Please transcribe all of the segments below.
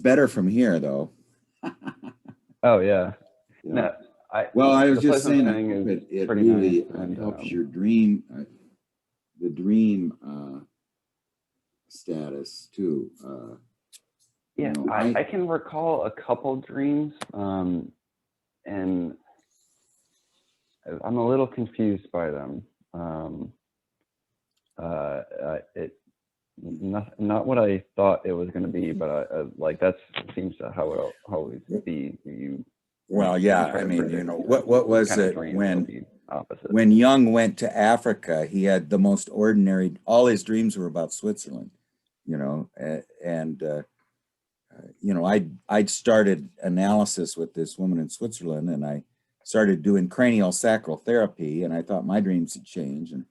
Better from here, though. Oh yeah. Yeah. No, Well, I was the just place I'm saying, I staying hope is it pretty nice, really and helps your dream, the dream status too. yeah, You know, I can recall a couple dreams, and I'm a little confused by them. It not what I thought it was going to be, but like that seems to how it'll always be. You well, yeah. try I to mean, you predict know, what was kind of it dreams, it'll be opposite. when Jung went to Africa? He had the most ordinary. All his dreams were about Switzerland. You know, and you know, I'd started analysis with this woman in Switzerland, and I started doing cranial sacral therapy, and I thought my dreams had changed. And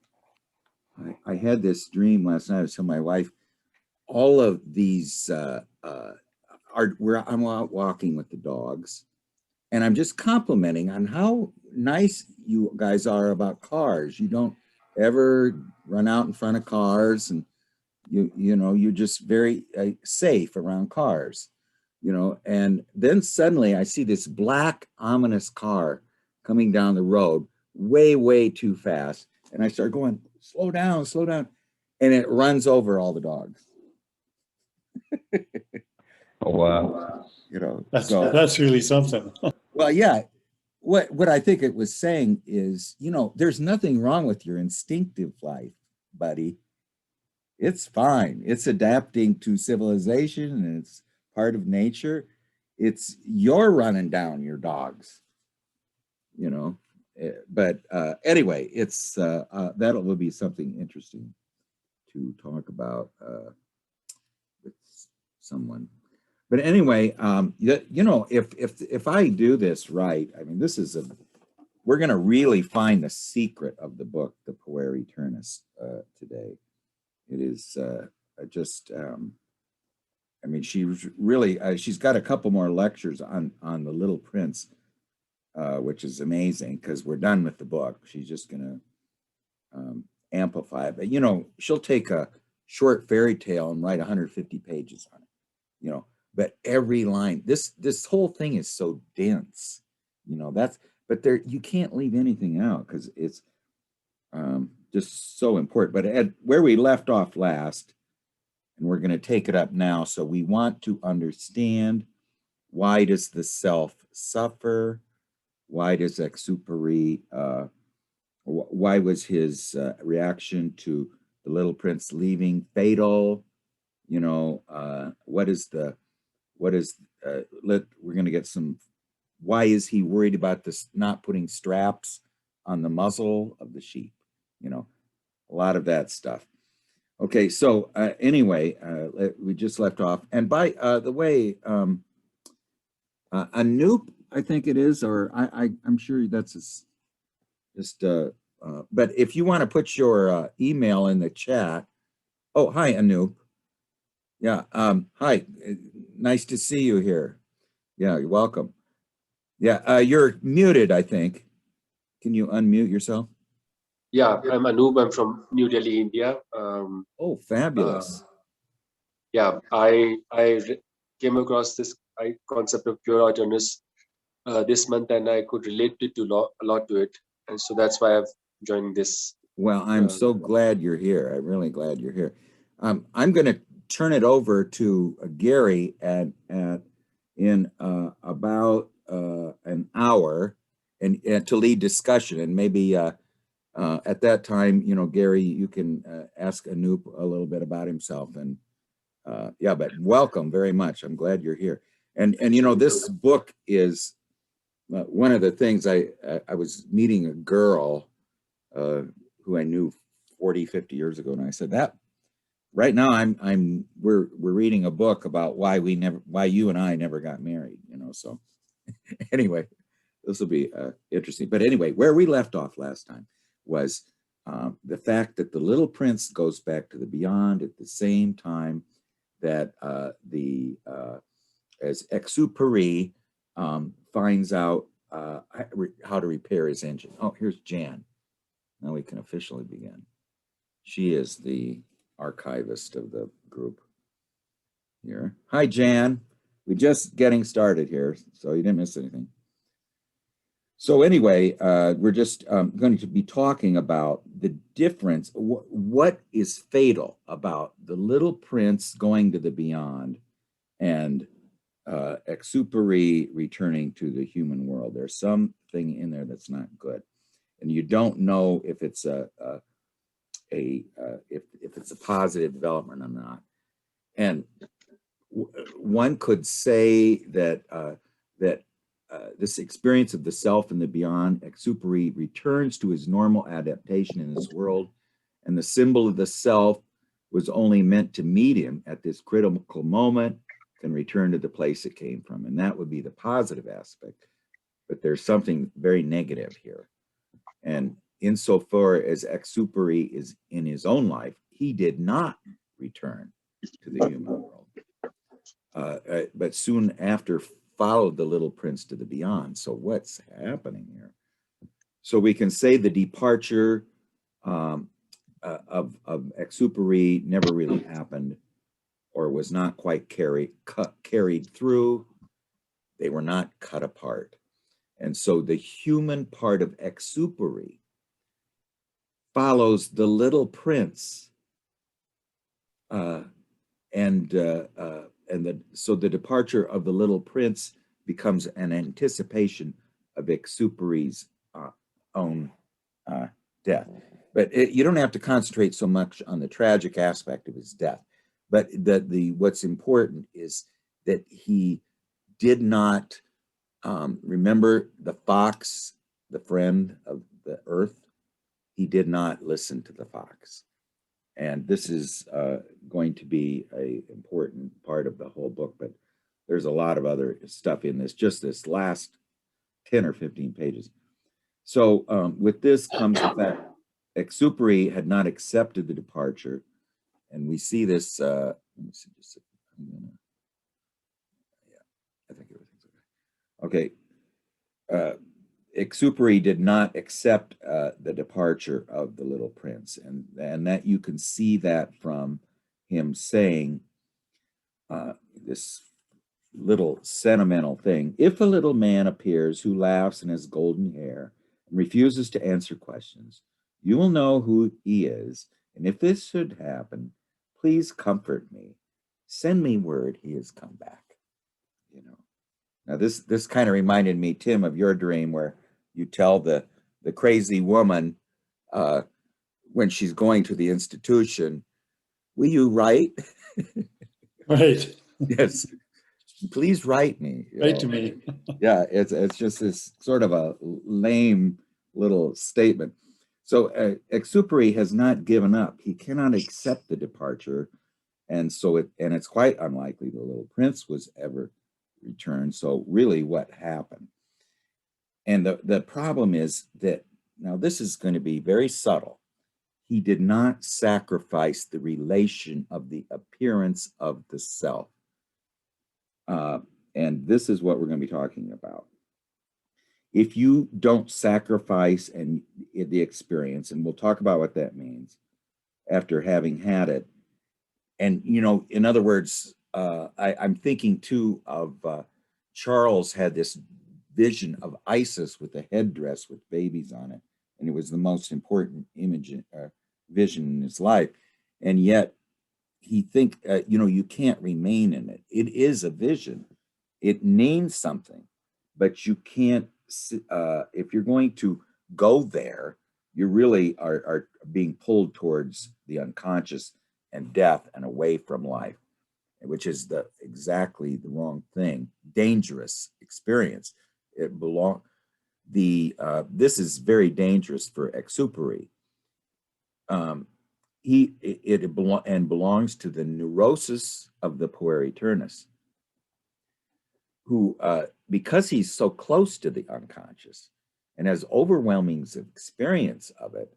I had this dream last night. I was telling my wife, all of these I'm out walking with the dogs, and I'm just complimenting on how nice you guys are about cars. You don't ever run out in front of cars, and you know, you're just very safe around cars, you know. And then suddenly I see this black ominous car coming down the road way too fast, and I start going, slow down, slow down, and it runs over all the dogs. Oh wow. You know, that's really something. well, yeah. What I think it was saying is, you know, there's nothing wrong with your instinctive life, buddy. It's fine. It's adapting to civilization, and it's part of nature. It's you're running down your dogs, you know. But anyway, it's that will be something interesting to talk about with someone. But anyway, you know, if I do this right, I mean, we're going to really find the secret of the book, the Puer Aeturnus, today. It is just, I mean, she was really, she's got a couple more lectures on the Little Prince, which is amazing because we're done with the book. She's just going to amplify it. But, you know, she'll take a short fairy tale and write 150 pages on it, you know, but every line, this whole thing is so dense, you know, but there, you can't leave anything out because it's, just so important. But at where we left off last, and we're going to take it up now. So we want to understand, why does the self suffer? Why does Exupéry, why was his reaction to the Little Prince leaving fatal? You know, we're going to get some, why is he worried about this, not putting straps on the muzzle of the sheep? You know, a lot of that stuff. Okay, so anyway, we just left off. And by the way, Anoop, I think it is, or I'm sure that's just, but if you want to put your email in the chat. Oh, hi, Anoop. Yeah, hi, nice to see you here. Yeah, you're welcome. Yeah, you're muted, I think. Can you unmute yourself? Yeah, I'm Anoop. I'm from New Delhi, India. Oh, fabulous. Yeah, I came across this concept of pure Aeturnus this month, and I could relate it to a lot to it, and so that's why I've joined this. Well, I'm so glad you're here. I'm really glad you're here. I'm going to turn it over to Gary in about an hour, and to lead discussion, and maybe at that time, you know, Gary, you can ask Anoop a little bit about himself. And yeah, but welcome very much. I'm glad you're here. And you know, this book is one of the things. I was meeting a girl who I knew 40, 50 years ago, and I said, that right now we're reading a book about why you and I never got married, you know. So anyway, this will be interesting. But anyway, where we left off last time was the fact that the Little Prince goes back to the beyond at the same time that as Exupéry finds out how to repair his engine. Oh, here's Jan. Now we can officially begin. She is the archivist of the group here. Hi, Jan. we're just getting started here, so you didn't miss anything. So anyway, we're just going to be talking about the difference. What is fatal about the Little Prince going to the beyond and Exupéry returning to the human world? There's something in there that's not good, and you don't know if it's if it's a positive development or not. And one could say that this experience of the self and the beyond, Exupéry returns to his normal adaptation in this world, and the symbol of the self was only meant to meet him at this critical moment, can return to the place it came from, and that would be the positive aspect. But there's something very negative here, and insofar as Exupéry is in his own life, he did not return to the human world, but soon after followed the Little Prince to the beyond. So what's happening here? So we can say the departure of Exupéry never really happened, or was not quite carried through. They were not cut apart. And so the human part of Exupéry follows the Little Prince, so the departure of the Little Prince becomes an anticipation of Exupéry's own death. But you don't have to concentrate so much on the tragic aspect of his death. But what's important is that he did not remember the fox, the friend of the earth. He did not listen to the fox. And this is going to be an important part of the whole book, but there's a lot of other stuff in this, just this last 10 or 15 pages. So with this comes the fact Exupéry had not accepted the departure, and we see this, let me see, I think everything's okay. Okay. Exupéry did not accept the departure of the Little Prince, and that you can see that from him saying this little sentimental thing. If a little man appears who laughs and has golden hair and refuses to answer questions, you will know who he is, and if this should happen, please comfort me. Send me word he has come back. You know. Now this kind of reminded me, Tim, of your dream where you tell the crazy woman when she's going to the institution, will you write? Right. Yes, please write me. Write to me. Yeah, it's just this sort of a lame little statement. So Exupéry has not given up. He cannot accept the departure, and so it's quite unlikely the Little Prince was ever returned. So really, what happened? And the problem is that, now this is going to be very subtle. He did not sacrifice the relation of the appearance of the self. And this is what we're going to be talking about. If you don't sacrifice the experience, and we'll talk about what that means after having had it. And, you know, in other words, I'm thinking too of Charles had this vision of Isis with a headdress with babies on it, and it was the most important vision in his life, and yet he you can't remain in it. It is a vision, it names something, but you can't if you're going to go there, you really are being pulled towards the unconscious and death and away from life, which is exactly the wrong thing. Dangerous experience. This is very dangerous for Exupéry. It belongs to the neurosis of the Puer Aeturnus, who, because he's so close to the unconscious and has overwhelming experience of it,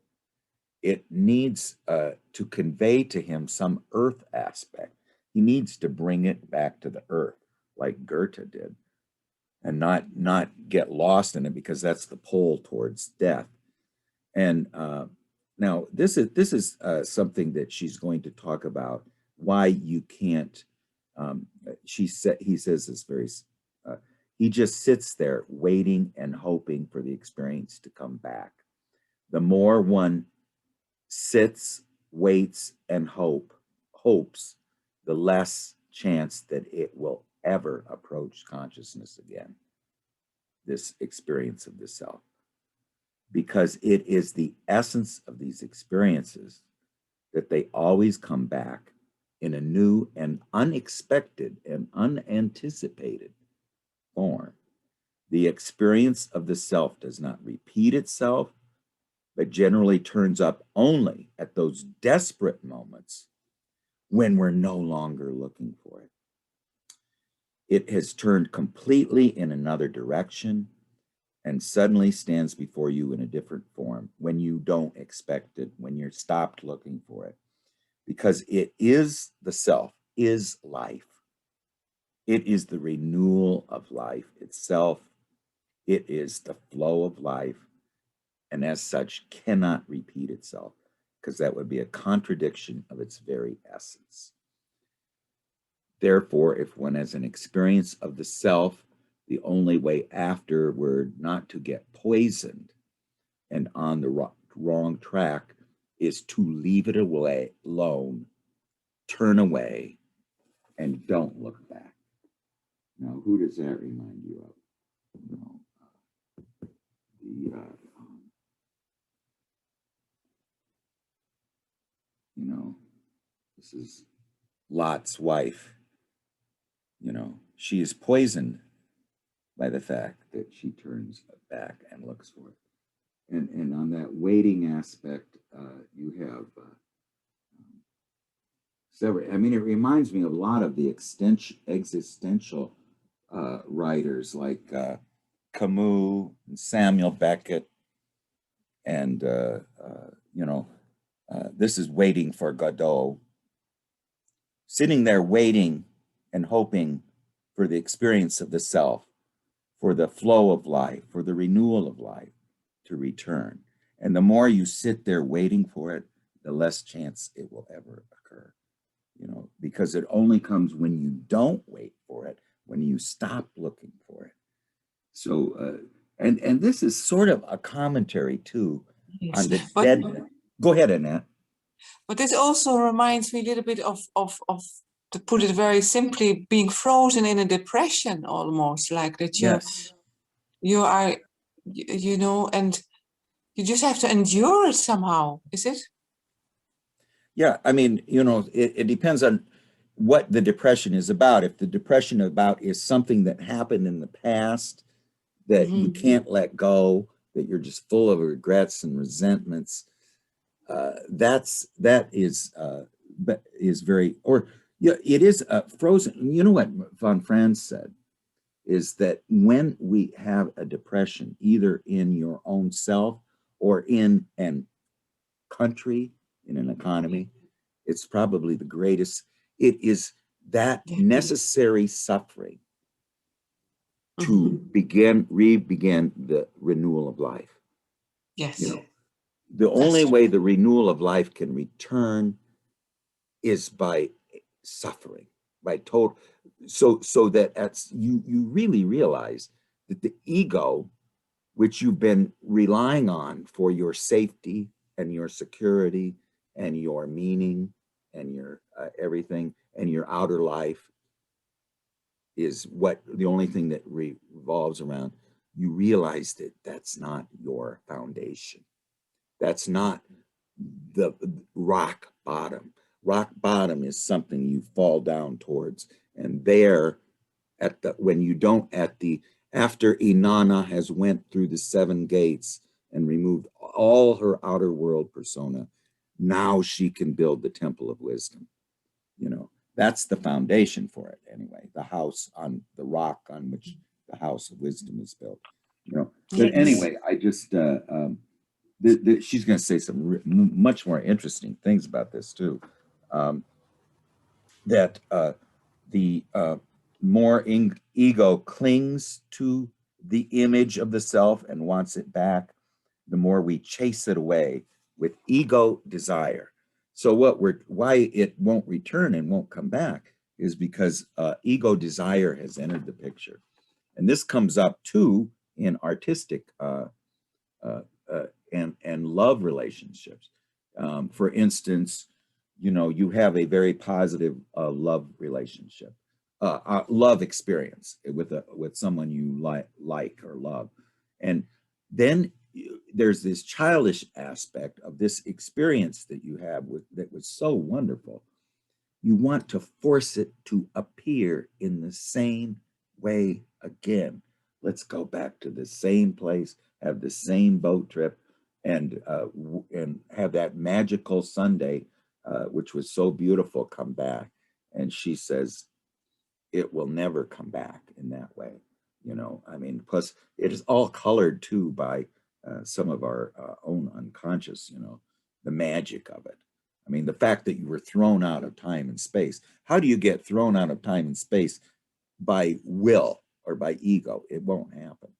it needs to convey to him some earth aspect. He needs to bring it back to the earth, like Goethe did, and not get lost in it, because that's the pull towards death. And now this is something that she's going to talk about, why you can't He says this very, he just sits there waiting and hoping for the experience to come back. The more one sits, waits, and hopes, the less chance that it will ever approach consciousness again, this experience of the self. Because it is the essence of these experiences that they always come back in a new and unexpected and unanticipated form. The experience of the self does not repeat itself, but generally turns up only at those desperate moments when we're no longer looking for it. It has turned completely in another direction and suddenly stands before you in a different form when you don't expect it, when you're stopped looking for it. Because it is the self, is life. It is the renewal of life itself. It is the flow of life, and as such cannot repeat itself, because that would be a contradiction of its very essence. Therefore, if one has an experience of the self, the only way afterward not to get poisoned and on the wrong track is to leave it alone, turn away, and don't look back. Now, who does that remind you of? This is Lot's wife. She is poisoned by the fact that she turns back and looks for it. And on that waiting aspect, you have several. I mean, it reminds me of a lot of the existential writers like Camus and Samuel Beckett, and this is Waiting for Godot. Sitting there waiting and hoping for the experience of the self, for the flow of life, for the renewal of life to return. And the more you sit there waiting for it, the less chance it will ever occur, because it only comes when you don't wait for it, when you stop looking for it. So, and this is sort of a commentary too on the deadness. Go ahead, Annette. But this also reminds me a little bit of, to put it very simply, being frozen in a depression almost, like that you are, and you just have to endure it somehow, is it? Yeah, I mean, it depends on what the depression is about. If the depression is something that happened in the past that you can't let go, that you're just full of regrets and resentments, that is very, or it is frozen. You know what von Franz said is that when we have a depression, either in your own self or in an country, in an economy, it's probably the greatest. It is that necessary suffering to re-begin the renewal of life. Yes. The only way the renewal of life can return is by suffering, by total. So that you really realize that the ego, which you've been relying on for your safety and your security and your meaning and your everything and your outer life, is the only thing that revolves around. You realize that that's not your foundation. That's not the rock bottom. Rock bottom is something you fall down towards. And there, after Inanna has went through the 7 gates and removed all her outer world persona, now she can build the temple of wisdom. That's the foundation for it anyway, the house on the rock on which the house of wisdom is built. But anyway, I just, she's going to say some much more interesting things about this too. That the more ego clings to the image of the self and wants it back, the more we chase it away with ego desire. So why it won't return and won't come back is because ego desire has entered the picture. And this comes up too in artistic and love relationships. For instance, you know, you have a very positive love relationship, love experience with someone you like or love. And then there's this childish aspect of this experience that you have that was so wonderful. You want to force it to appear in the same way again. Let's go back to the same place, have the same boat trip, and have that magical Sunday, which was so beautiful, come back. And she says, it will never come back in that way. You know, I mean, plus it is all colored too by some of our own unconscious, you know, the magic of it. I mean, the fact that you were thrown out of time and space. How do you get thrown out of time and space? By will or by ego? It won't happen.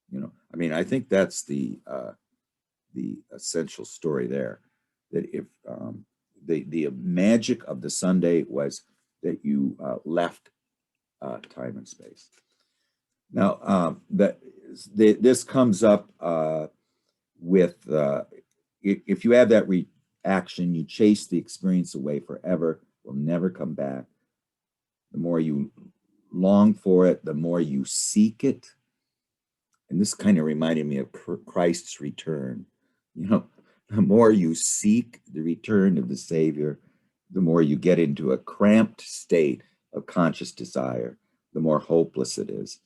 You know, I mean, I think that's the essential story there. That if the magic of the Sunday was that you left time and space. Now, this comes up with if you have that reaction, you chase the experience away forever, will never come back. The more you long for it, the more you seek it. And this kind of reminded me of Christ's return. You know, the more you seek the return of the Savior, the more you get into a cramped state of conscious desire, the more hopeless it is.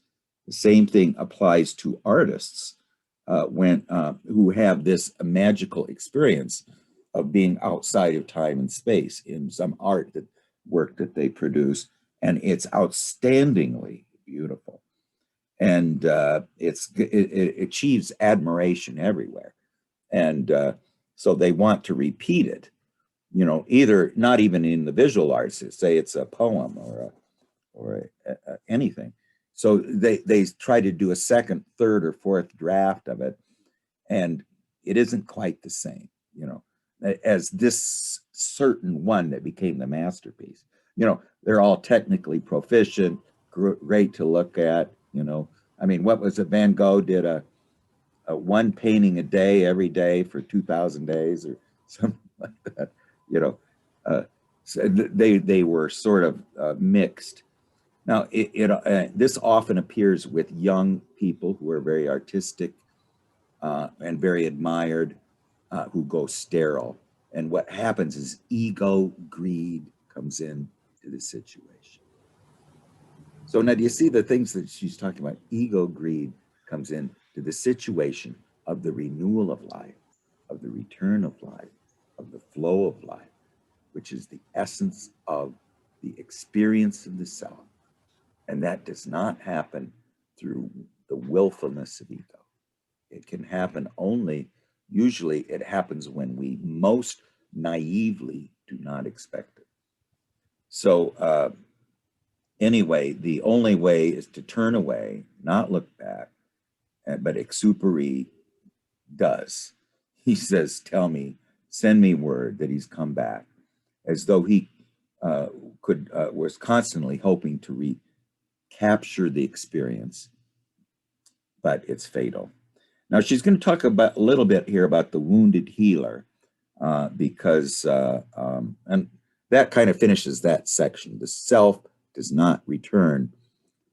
The same thing applies to artists who have this magical experience of being outside of time and space in some work that they produce, and it's outstandingly beautiful, and it achieves admiration everywhere, and so they want to repeat it. You know, either not even in the visual arts, say it's a poem or anything. So they try to do a second, third, or fourth draft of it, and it isn't quite the same, you know, as this certain one that became the masterpiece. You know, they're all technically proficient, great to look at, you know. I mean, what was it? Van Gogh did a one painting a day every day for 2,000 days or something like that, you know. So they were sort of mixed. Now, this often appears with young people who are very artistic and very admired, who go sterile. And what happens is ego, greed comes in to the situation. So now do you see the things that she's talking about? Ego, greed comes in to the situation of the renewal of life, of the return of life, of the flow of life, which is the essence of the experience of the self. And that does not happen through the willfulness of ego. It can happen only, usually it happens when we most naively do not expect it. So anyway, the only way is to turn away, not look back, but exupery does. He says, tell me, send me word that he's come back, as though he was constantly hoping to capture the experience, but it's fatal. Now she's going to talk about a little bit here about the wounded healer, because and that kind of finishes that section. The self does not return.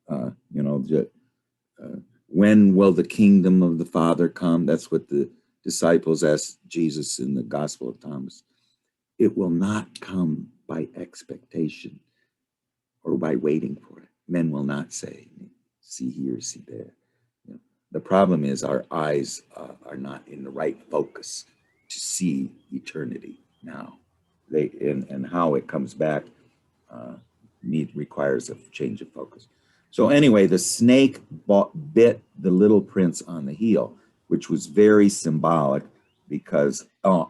You know, when will the kingdom of the Father come? That's what the disciples asked Jesus in the Gospel of Thomas. It will not come by expectation or by waiting for it. Men will not say, see here, see there. You know, the problem is our eyes are not in the right focus to see eternity now. And how it comes back requires a change of focus. So anyway, the snake bit the little prince on the heel, which was very symbolic, because there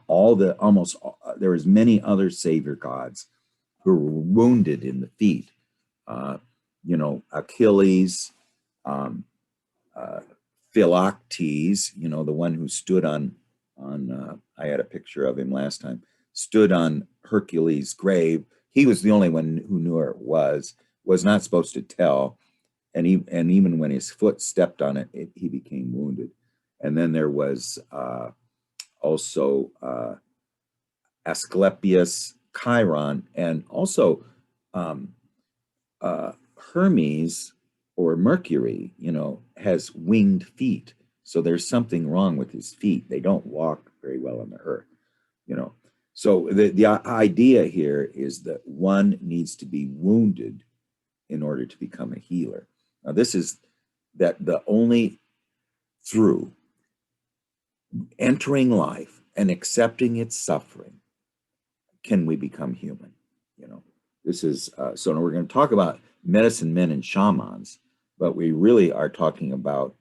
was many other savior gods who were wounded in the feet. You know, Achilles, Philoctetes, you know, the one who stood on I had a picture of him last time, stood on Hercules' grave. he was the only one who knew where it was not supposed to tell. And even when his foot stepped on it, he became wounded. And then there was also Asclepius, Chiron, and also Hermes or Mercury, you know, has winged feet. So there's something wrong with his feet. They don't walk very well on the earth, you know. So the idea here is that one needs to be wounded in order to become a healer. Now, this is that the only through entering life and accepting its suffering can we become human, you know. This is, so now we're going to talk about medicine men and shamans, but we really are talking about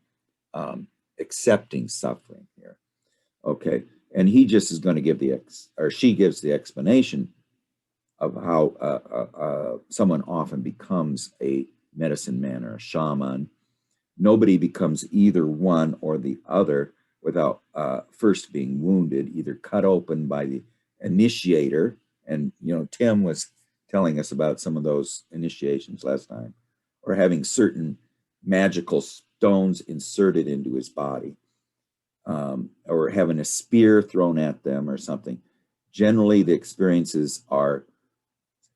accepting suffering here. Okay, and he just is going to give she gives the explanation of how someone often becomes a medicine man or a shaman. Nobody becomes either one or the other without first being wounded, either cut open by the initiator. And, you know, Tim was telling us about some of those initiations last time, or having certain magical stones inserted into his body, or having a spear thrown at them or something. Generally, the experiences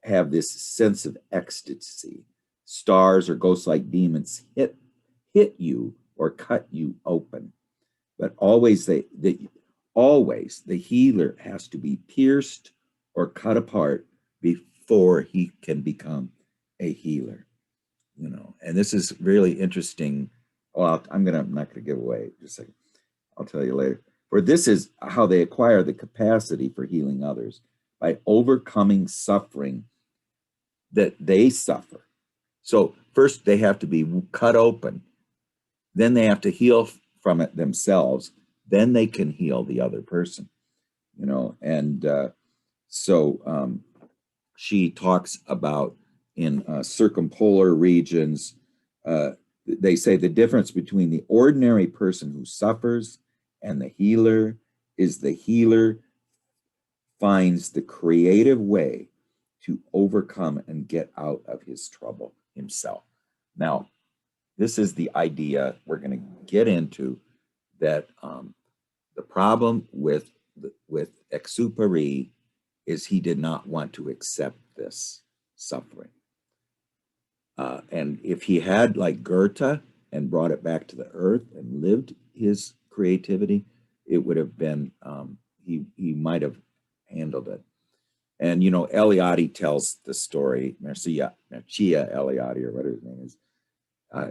have this sense of ecstasy. Stars or ghost-like demons hit you or cut you open, but always the healer has to be pierced or cut apart before he can become a healer, you know. And this is really interesting. Well, I'm not going to give away just a second. I'll tell you later. For this is how they acquire the capacity for healing others, by overcoming suffering that they suffer. So first they have to be cut open, then they have to heal from it themselves, then they can heal the other person, you know. And so she talks about in circumpolar regions, they say the difference between the ordinary person who suffers and the healer is the healer finds the creative way to overcome and get out of his trouble himself. Now, this is the idea we're going to get into, that the problem with Exupéry is he did not want to accept this suffering. And if he had, like Goethe, and brought it back to the earth and lived his creativity, it would have been, he might have handled it. And, you know, Eliade tells the story, Mircea Eliade, or whatever his name is,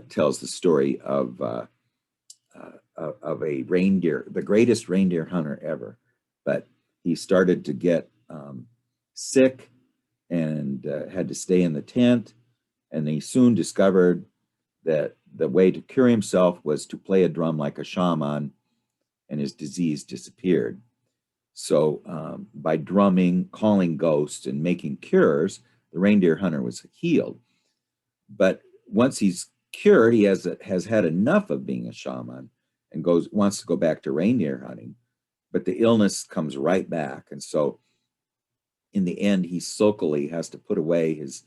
tells the story of a reindeer, the greatest reindeer hunter ever. But he started to get sick and had to stay in the tent. And he soon discovered that the way to cure himself was to play a drum like a shaman, and his disease disappeared. So by drumming, calling ghosts, and making cures, the reindeer hunter was healed. But once he's cured, he has had enough of being a shaman and wants to go back to reindeer hunting. But the illness comes right back. And so in the end, he sulkily has to put away his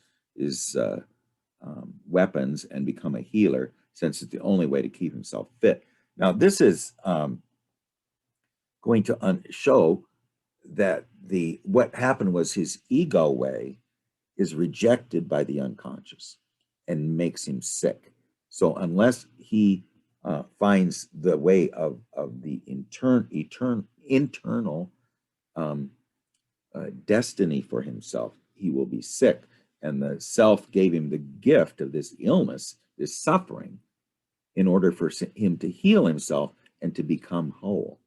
weapons and become a healer, since it's the only way to keep himself fit. Now, this is going to show that what happened was his ego way is rejected by the unconscious and makes him sick. So unless he finds the way of the internal destiny for himself, he will be sick. And the self gave him the gift of this illness, this suffering, in order for him to heal himself and to become whole.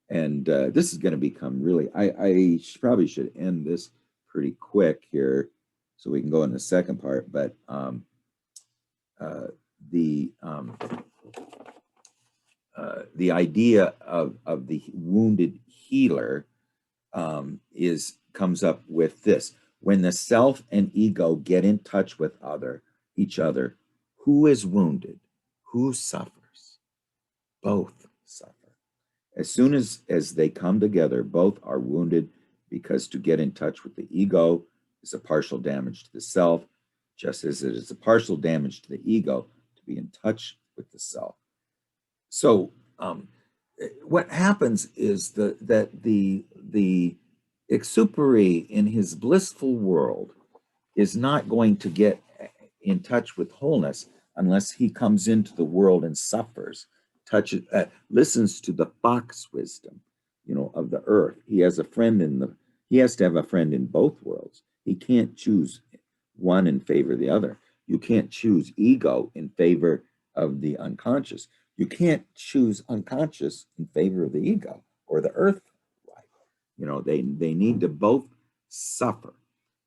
And this is going to become really, I probably should end this pretty quick here so we can go in the second part. But the idea of the wounded healer comes up with this: when the self and ego get in touch with each other, who is wounded? Who suffers? Both suffer. As soon as they come together, both are wounded, because to get in touch with the ego is a partial damage to the self, just as it is a partial damage to the ego to be in touch with the self. So what happens is that the exuperi in his blissful world is not going to get in touch with wholeness unless he comes into the world and suffers, touches, listens to the fox wisdom, of the earth. He has he has to have a friend in both worlds. He can't choose one in favor of the other. You can't choose ego in favor of the unconscious. You can't choose unconscious in favor of the ego or the earth life. They need to both suffer.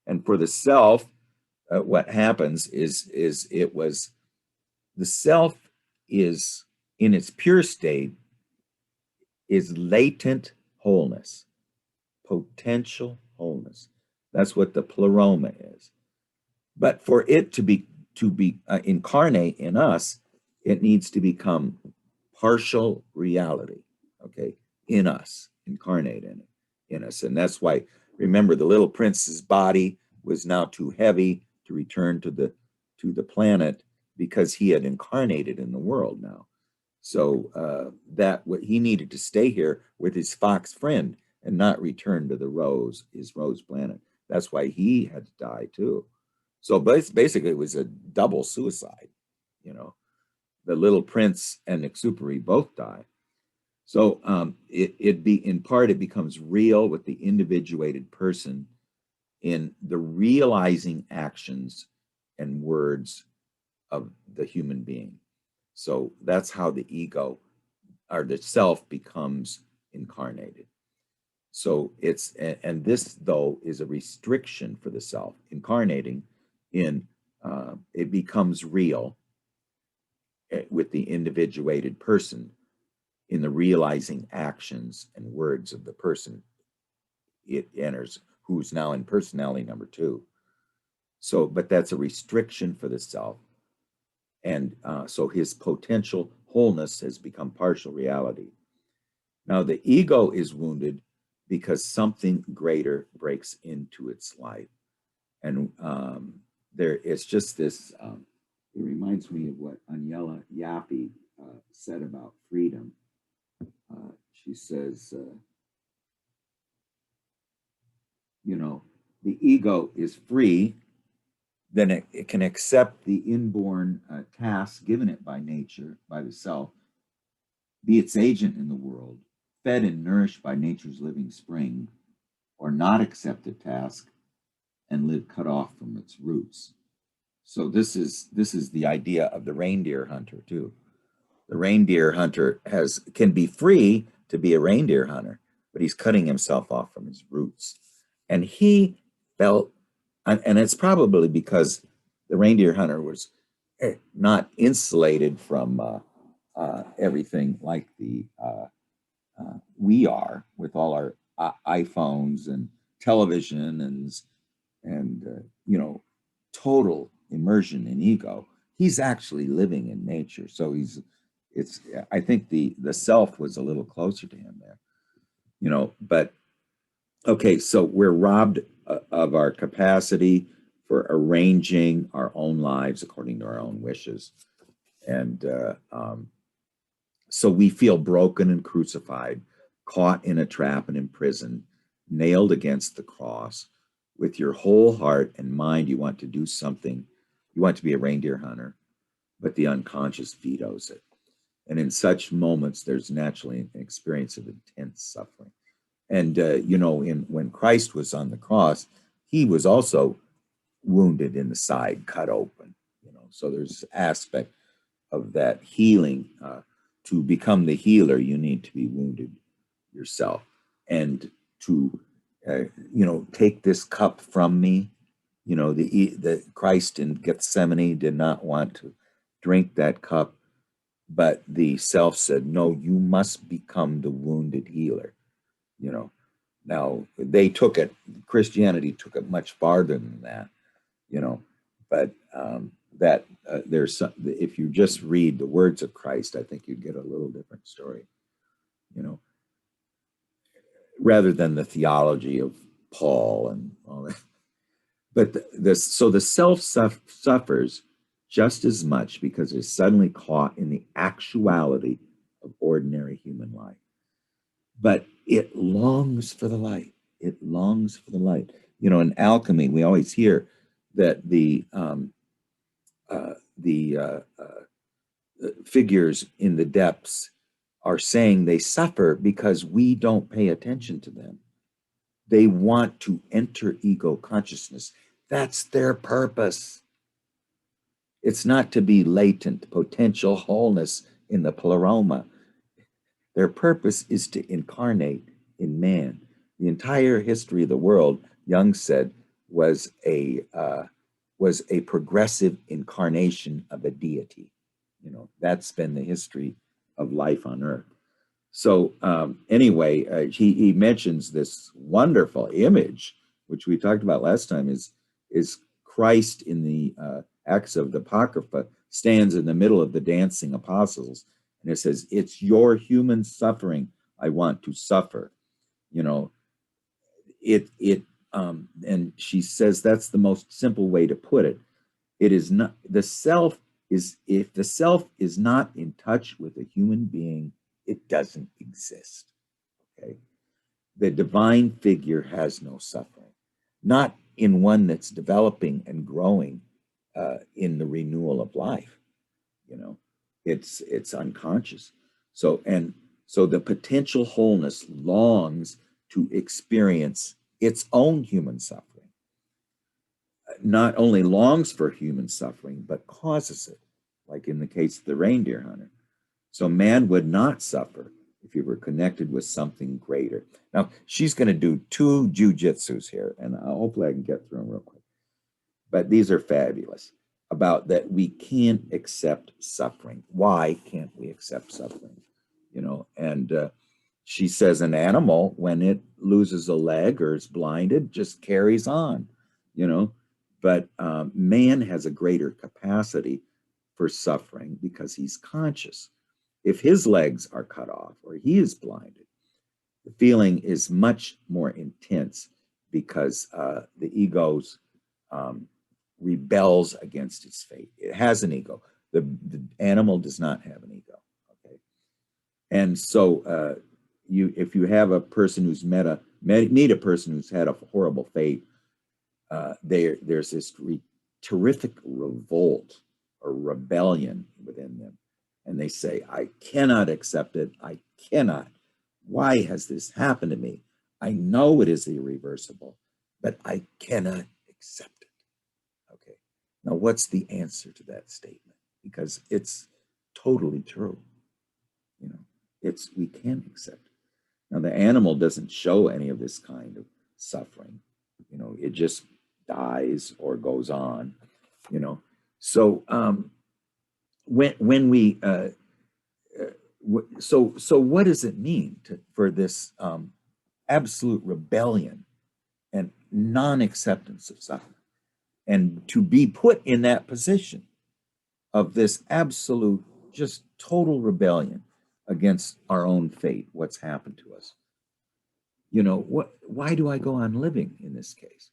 And for the self, what happens is the self is in its pure state is latent wholeness, potential wholeness. That's what the pleroma is. But for it to be incarnate in us, it needs to become partial reality, okay, in us, incarnate in us. And that's why, remember, the little prince's body was now too heavy to return to the planet because he had incarnated in the world now. So he needed to stay here with his fox friend and not return to his rose planet. That's why he had to die too. So basically, it was a double suicide. The little prince and exuperi both die. So in part it becomes real with the individuated person in the realizing actions and words of the human being. So that's how the ego or the self becomes incarnated. So and this though is a restriction for the self. Incarnating it becomes real with the individuated person in the realizing actions and words of the person it enters, who's now in personality number 2. So, but that's a restriction for the self. And so his potential wholeness has become partial reality. Now the ego is wounded because something greater breaks into its life. And it's just this, it reminds me of what Agnella Yappi said about freedom. She says, the ego is free, then it can accept the inborn tasks given it by nature, by the self, be its agent in the world, fed and nourished by nature's living spring, or not accept a task and live cut off from its roots. So this is the idea of the reindeer hunter too. The reindeer hunter can be free to be a reindeer hunter, but he's cutting himself off from his roots. And he felt, and it's probably because the reindeer hunter was not insulated from everything like we are with all our iPhones and television and total immersion in ego. He's actually living in nature. So I think the self was a little closer to him there, but okay, so we're robbed of our capacity for arranging our own lives according to our own wishes. And so we feel broken and crucified, caught in a trap and imprisoned, nailed against the cross. With your whole heart and mind, you want to do something. You want to be a reindeer hunter, but the unconscious vetoes it. And in such moments, there's naturally an experience of intense suffering. And, when Christ was on the cross, he was also wounded in the side, cut open, so there's aspect of that healing. To become the healer, you need to be wounded yourself. And to, take this cup from me, the Christ in Gethsemane did not want to drink that cup, but the self said, no, you must become the wounded healer. Now they Christianity took it much farther than that, but if you just read the words of Christ, I think you'd get a little different story, rather than the theology of Paul and all that. But so the self suffers just as much because it's suddenly caught in the actuality of ordinary human life. But it longs for the light. It longs for the light. You know, in alchemy, we always hear that the figures in the depths are saying they suffer because we don't pay attention to them. They want to enter ego consciousness. That's their purpose. It's not to be latent potential wholeness in the pleroma. Their purpose is to incarnate in man. The entire history of the world, Jung said, was a progressive incarnation of a deity. You know, that's been the history of life on Earth. So anyway, he mentions this wonderful image, which we talked about last time, is Christ in the Acts of the Apocrypha stands in the middle of the dancing apostles, and it says, "It's your human suffering I want to suffer." You know, and she says that's the most simple way to put it. It is not the self is if the self is not in touch with a human being, it doesn't exist. Okay, the divine figure has no suffering, not in one that's developing and growing in the renewal of life. You know, it's unconscious. So the potential wholeness longs to experience its own human suffering. Not only longs for human suffering, but causes it, like in the case of the reindeer hunter. So man would not suffer if he were connected with something greater. Now, she's going to do 2 jujitsus here, and hopefully I can get through them real quick. But these are fabulous, about that we can't accept suffering. Why can't we accept suffering? You know, and she says an animal, when it loses a leg or is blinded, just carries on, you know. But man has a greater capacity for suffering because he's conscious. If his legs are cut off or he is blinded, the feeling is much more intense because the ego's rebels against its fate. It has an ego. The animal does not have an ego. Okay, and so if you have a person who's meet a person who's had a horrible fate, there's this terrific revolt or rebellion within them, and they say, "I cannot accept it. I cannot. Why has this happened to me? I know it is irreversible, but I cannot accept it." Okay. Now, what's the answer to that statement? Because it's totally true. You know, we can't accept it. Now, the animal doesn't show any of this kind of suffering. You know, it just dies or goes on. You know, so when we so what does it mean for this absolute rebellion and non-acceptance of suffering, and to be put in that position of this absolute, just total rebellion against our own fate, what's happened to us? You know, why do I go on living in this case?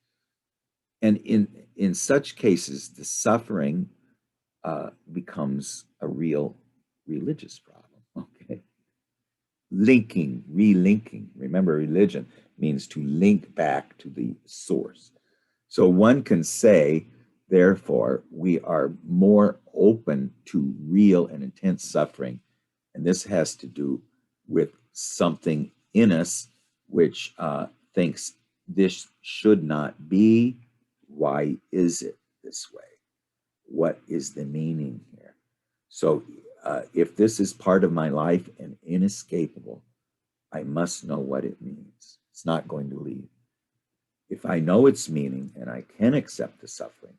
And in such cases, the suffering becomes a real religious problem. Okay, relinking. Remember, religion means to link back to the source. So one can say, therefore, we are more open to real and intense suffering, and this has to do with something in us which thinks this should not be. Why is it this way? What is the meaning here? So if this is part of my life and inescapable, I must know what it means. It's not going to leave. If I know its meaning and I can accept the suffering,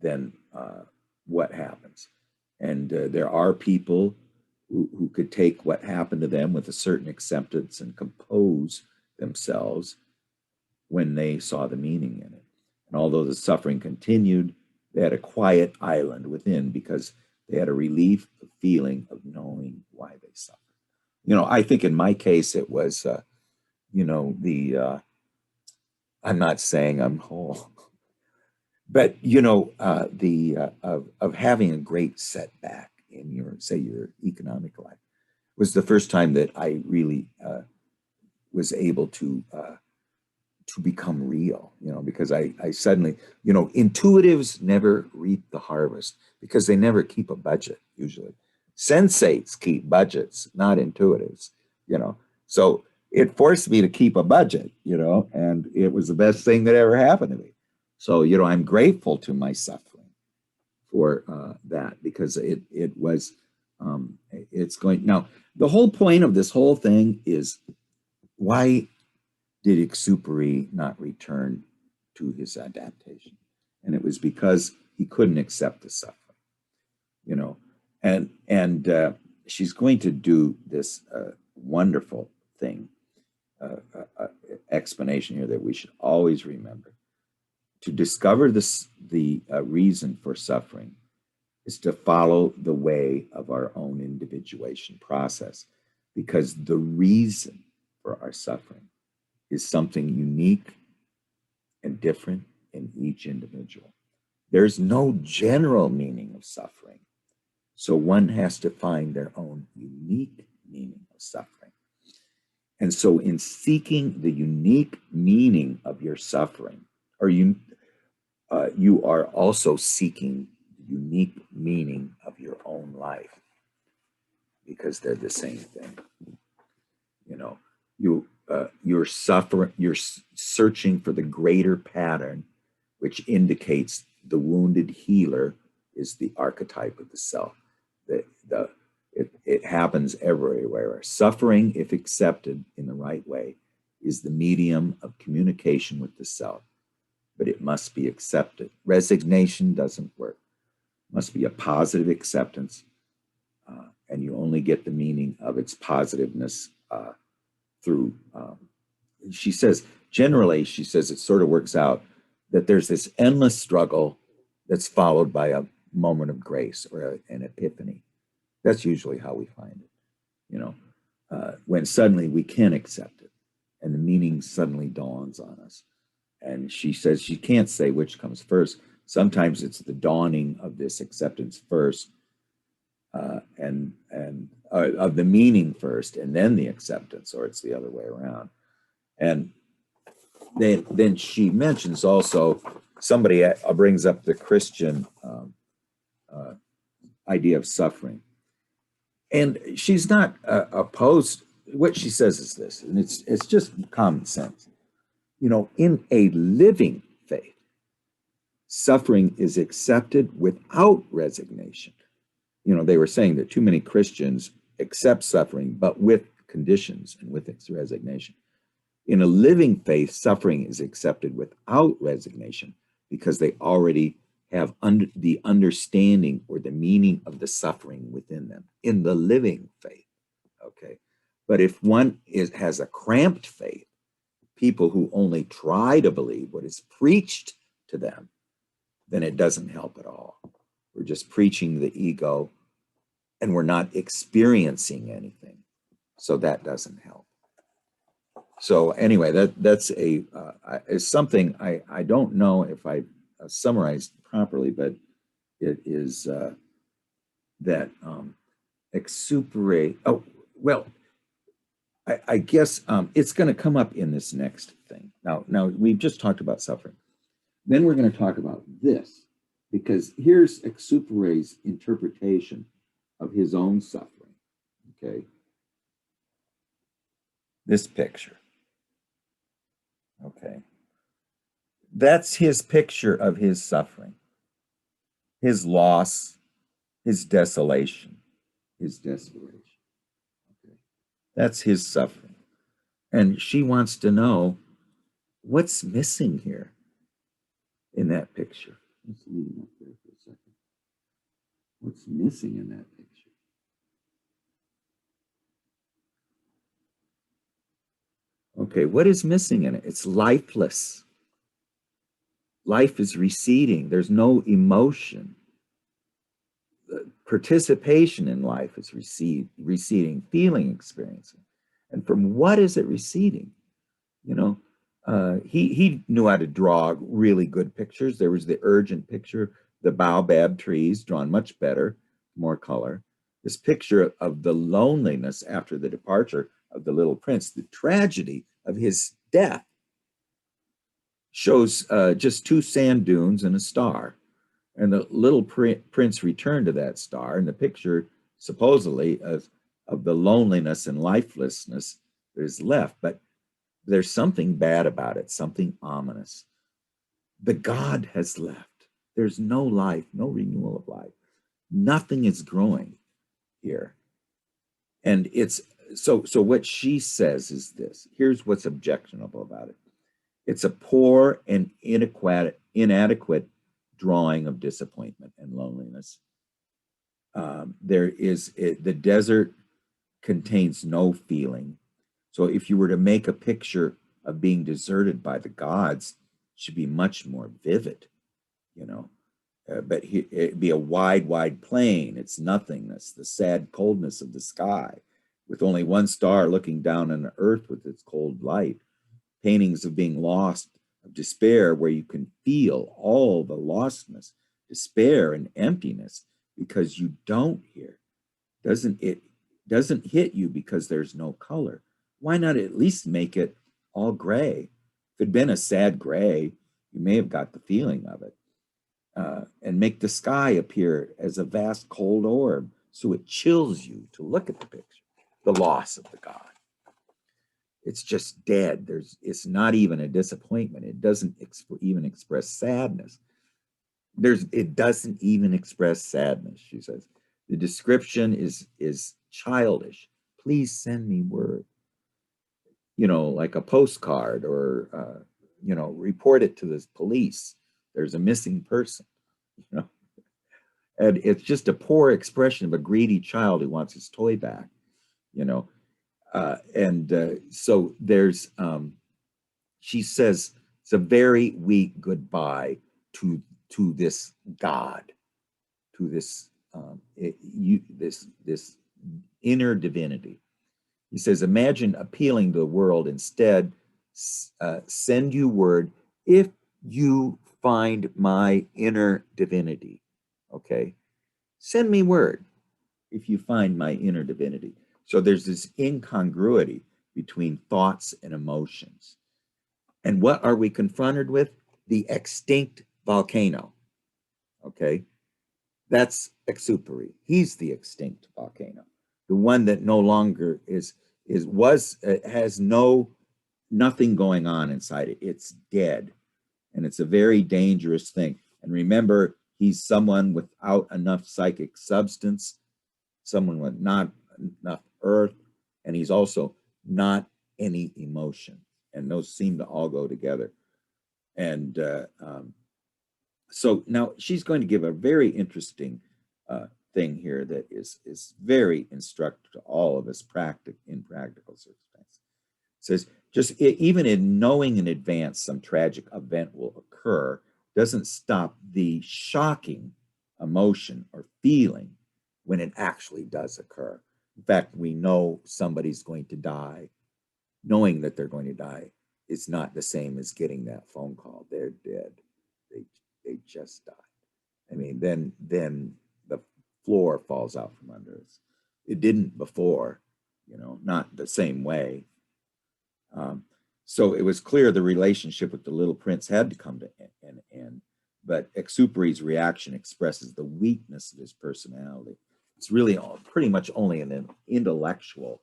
then what happens? And there are people who could take what happened to them with a certain acceptance and compose themselves when they saw the meaning in it. And although the suffering continued, they had a quiet island within because they had a relief, a feeling of knowing why they suffered. You know, I think in my case, it was, you know, the I'm not saying I'm whole, but you know, of having a great setback in your, say, your economic life was the first time that I really was able to become real, you know, because I suddenly, you know, intuitives never reap the harvest because they never keep a budget usually. Sensates keep budgets, not intuitives, you know. So it forced me to keep a budget, you know, and it was the best thing that ever happened to me. So, you know, I'm grateful to my suffering for that because it was, it's going, now, the whole point of this whole thing is why did Exupéry not return to his adaptation? And it was because he couldn't accept the suffering, you know. And she's going to do this wonderful thing, explanation here that we should always remember. To discover the reason for suffering is to follow the way of our own individuation process, because the reason for our suffering is something unique and different in each individual. There's no general meaning of suffering. So one has to find their own unique meaning of suffering. And so in seeking the unique meaning of your suffering, or you are also seeking the unique meaning of your own life, because they're the same thing. You know, you're searching for the greater pattern, which indicates the wounded healer is the archetype of the self. It happens everywhere. Suffering, if accepted in the right way, is the medium of communication with the self, but it must be accepted. Resignation doesn't work. It must be a positive acceptance, and you only get the meaning of its positiveness through, she says, generally, she says it sort of works out that there's this endless struggle that's followed by a moment of grace or an epiphany. That's usually how we find it, you know, when suddenly we can accept it and the meaning suddenly dawns on us. And she says she can't say which comes first. Sometimes it's the dawning of this acceptance first, and of the meaning first, and then the acceptance, or it's the other way around. And then she mentions also, somebody brings up the Christian idea of suffering. And she's not opposed. What she says is this, and it's just common sense. You know, in a living faith, suffering is accepted without resignation. You know, they were saying that too many Christians accept suffering, but with conditions and with its resignation. In a living faith, suffering is accepted without resignation because they already have the understanding or the meaning of the suffering within them in the living faith, okay? But if one has a cramped faith, people who only try to believe what is preached to them, then it doesn't help at all. We're just preaching the ego and we're not experiencing anything. So that doesn't help. So anyway, that's is something I don't know if I summarized properly, but it is that Exupéry. Oh, well, I guess it's going to come up in this next thing. Now we've just talked about suffering. Then we're going to talk about this, because here's Exupéry's interpretation of his own suffering, okay? This picture, okay? That's his picture of his suffering, his loss, his desolation, his desperation, okay? That's his suffering. And she wants to know what's missing here in that picture. Let's leave him up there for a second. What's missing in that picture? Okay, what is missing in it? It's lifeless. Life is receding. There's no emotion. The participation in life is receding, feeling, experiencing. And from what is it receding? You know, He knew how to draw really good pictures. There was the urgent picture, the baobab trees, drawn much better, more color. This picture of the loneliness after the departure of the little prince, the tragedy of his death, shows just 2 sand dunes and a star. And the little prince returned to that star, and the picture supposedly of the loneliness and lifelessness that is left. But there's something bad about it, something ominous. The God has left. There's no life, no renewal of life. Nothing is growing here. And it's so what she says is this. Here's what's objectionable about it. It's a poor and inadequate drawing of disappointment and loneliness. The desert contains no feeling. So if you were to make a picture of being deserted by the gods, it should be much more vivid, you know. But it'd be a wide plain. It's nothingness, the sad coldness of the sky, with only one star looking down on the earth with its cold light. Paintings of being lost, of despair, where you can feel all the lostness, despair and emptiness, because you don't hear. It doesn't hit you because there's no color. Why not at least make it all gray? If it'd been a sad gray, you may have got the feeling of it. And make the sky appear as a vast cold orb, so it chills you to look at the picture, the loss of the god. It's just dead. It's not even a disappointment. It doesn't even express sadness. It doesn't even express sadness, she says. The description is childish. Please send me word. You know, like a postcard, or you know, report it to the police. There's a missing person, you know. And it's just a poor expression of a greedy child who wants his toy back, you know. So there's, she says, it's a very weak goodbye to this God, to this this inner divinity. He says, imagine appealing to the world instead. Send you word if you find my inner divinity. Okay, send me word if you find my inner divinity. So there's this incongruity between thoughts and emotions. And what are we confronted with? The extinct volcano. Okay, that's Exupery. He's the extinct volcano, the one that no longer has nothing going on inside it. It's dead, and it's a very dangerous thing. And remember, he's someone without enough psychic substance, someone with not enough earth, and he's also not any emotion. And those seem to all go together. And so now she's going to give a very interesting thing here that is very instructive to all of us in practical circumstances. It says, just even in knowing in advance some tragic event will occur doesn't stop the shocking emotion or feeling when it actually does occur. In fact, we know somebody's going to die. Knowing that they're going to die is not the same as getting that phone call. They're dead. They just died. I mean, then the floor falls out from under us. It didn't before, you know, not the same way. So it was clear the relationship with the little prince had to come to an end, but Exupery's reaction expresses the weakness of his personality. It's really pretty much only an intellectual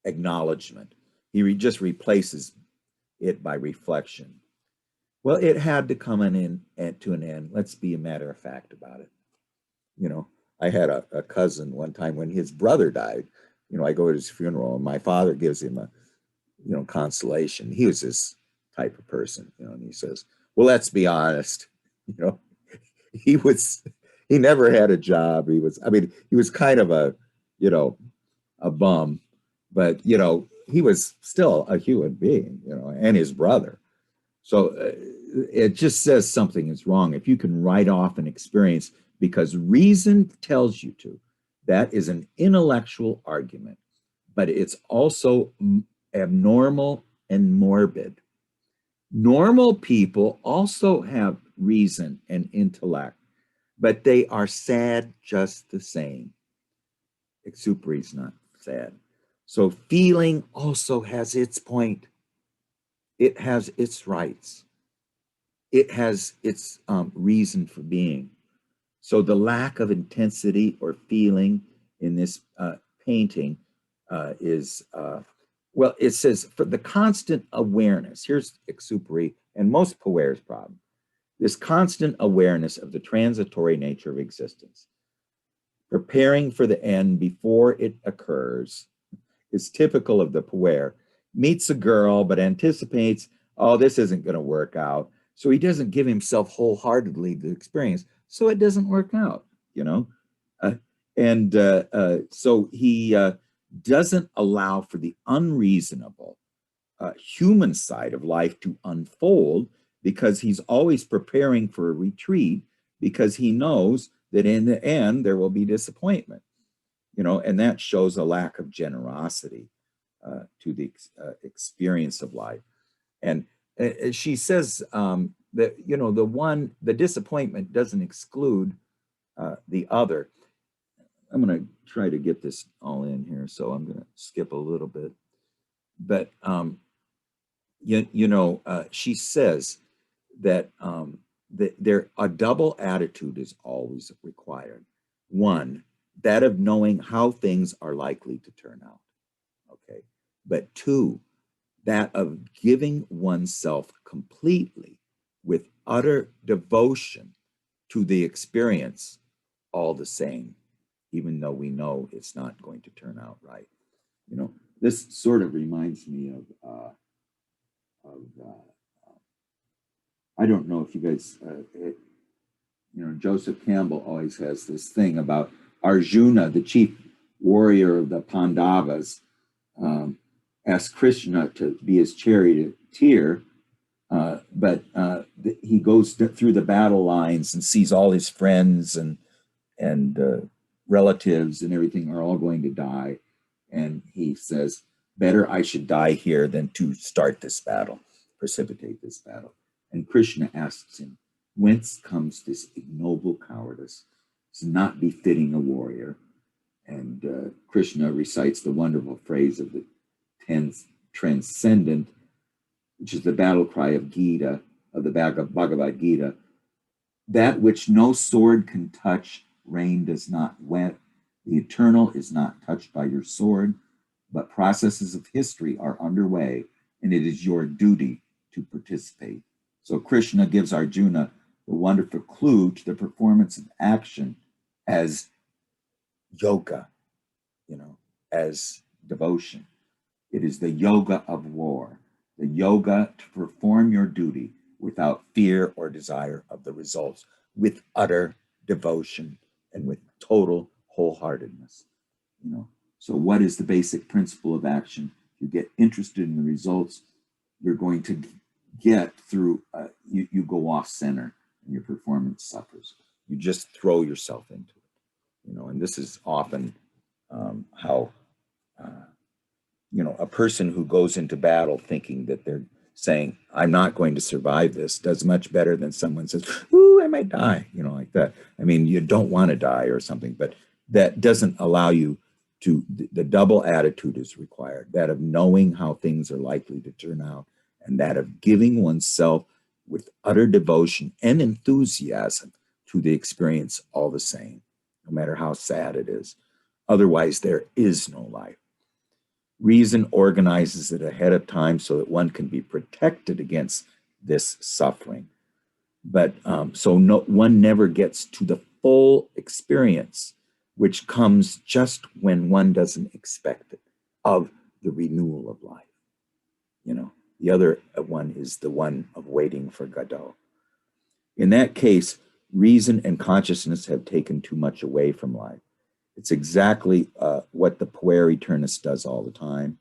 acknowledgement. He just replaces it by reflection. Well, it had to come to an end. Let's be a matter of fact about it. You know, I had a cousin one time when his brother died. You know, I go to his funeral and my father gives him a, you know, consolation. He was this type of person, you know, and he says, well, let's be honest, you know, he never had a job. He was kind of a, you know, a bum, but, you know, he was still a human being, you know, and his brother. So it just says something is wrong. If you can write off an experience because reason tells you to, that is an intellectual argument but it's also abnormal and morbid. Normal people also have reason and intellect, but they are sad just the same. Exupery is not sad. So feeling also has its point. It has its rights. It has its reason for being. So the lack of intensity or feeling in this painting is, well, it says for the constant awareness, here's exupery and most Puer's problem, this constant awareness of the transitory nature of existence, preparing for the end before it occurs, is typical of the Puer. Meets a girl, but anticipates, oh, this isn't going to work out. So he doesn't give himself wholeheartedly the experience. So it doesn't work out, you know? So he doesn't allow for the unreasonable human side of life to unfold, because he's always preparing for a retreat, because he knows that in the end there will be disappointment, you know, and that shows a lack of generosity to the experience of life. And she says that, you know, the disappointment doesn't exclude the other. I'm going to try to get this all in here, so I'm going to skip a little bit. But, she says that, a double attitude is always required. One, that of knowing how things are likely to turn out, okay? But two, that of giving oneself completely with utter devotion to the experience all the same, even though we know it's not going to turn out right. You know, this sort of reminds me of I don't know if you guys, Joseph Campbell always has this thing about Arjuna, the chief warrior of the Pandavas, asked Krishna to be his charioteer, but he goes through the battle lines and sees all his friends and relatives and everything are all going to die. And he says, better I should die here than to start this battle, precipitate this battle. And Krishna asks him, whence comes this ignoble cowardice? It's not befitting a warrior. And Krishna recites the wonderful phrase of the transcendent, which is the battle cry of Gita, of the Bhagavad Gita. That which no sword can touch, rain does not wet. The eternal is not touched by your sword, but processes of history are underway, and it is your duty to participate. So Krishna gives Arjuna the wonderful clue to the performance of action as yoga, as devotion. It is the yoga of war, the yoga to perform your duty without fear or desire of the results, with utter devotion and with total wholeheartedness. So what is the basic principle of action? You get interested in the results, you're going to get through, you go off center and your performance suffers. You just throw yourself into it, and this is often how, a person who goes into battle thinking that they're saying, I'm not going to survive this, does much better than someone says, ooh, I might die, like that. I mean, you don't want to die or something, but that doesn't allow you to, the double attitude is required, that of knowing how things are likely to turn out, and that of giving oneself with utter devotion and enthusiasm to the experience all the same, no matter how sad it is. Otherwise, there is no life. Reason organizes it ahead of time so that one can be protected against this suffering. But one never gets to the full experience, which comes just when one doesn't expect it, of the renewal of life. The other one is the one of waiting for Godot. In that case, reason and consciousness have taken too much away from life. It's exactly what the Puer Aeturnus does all the time,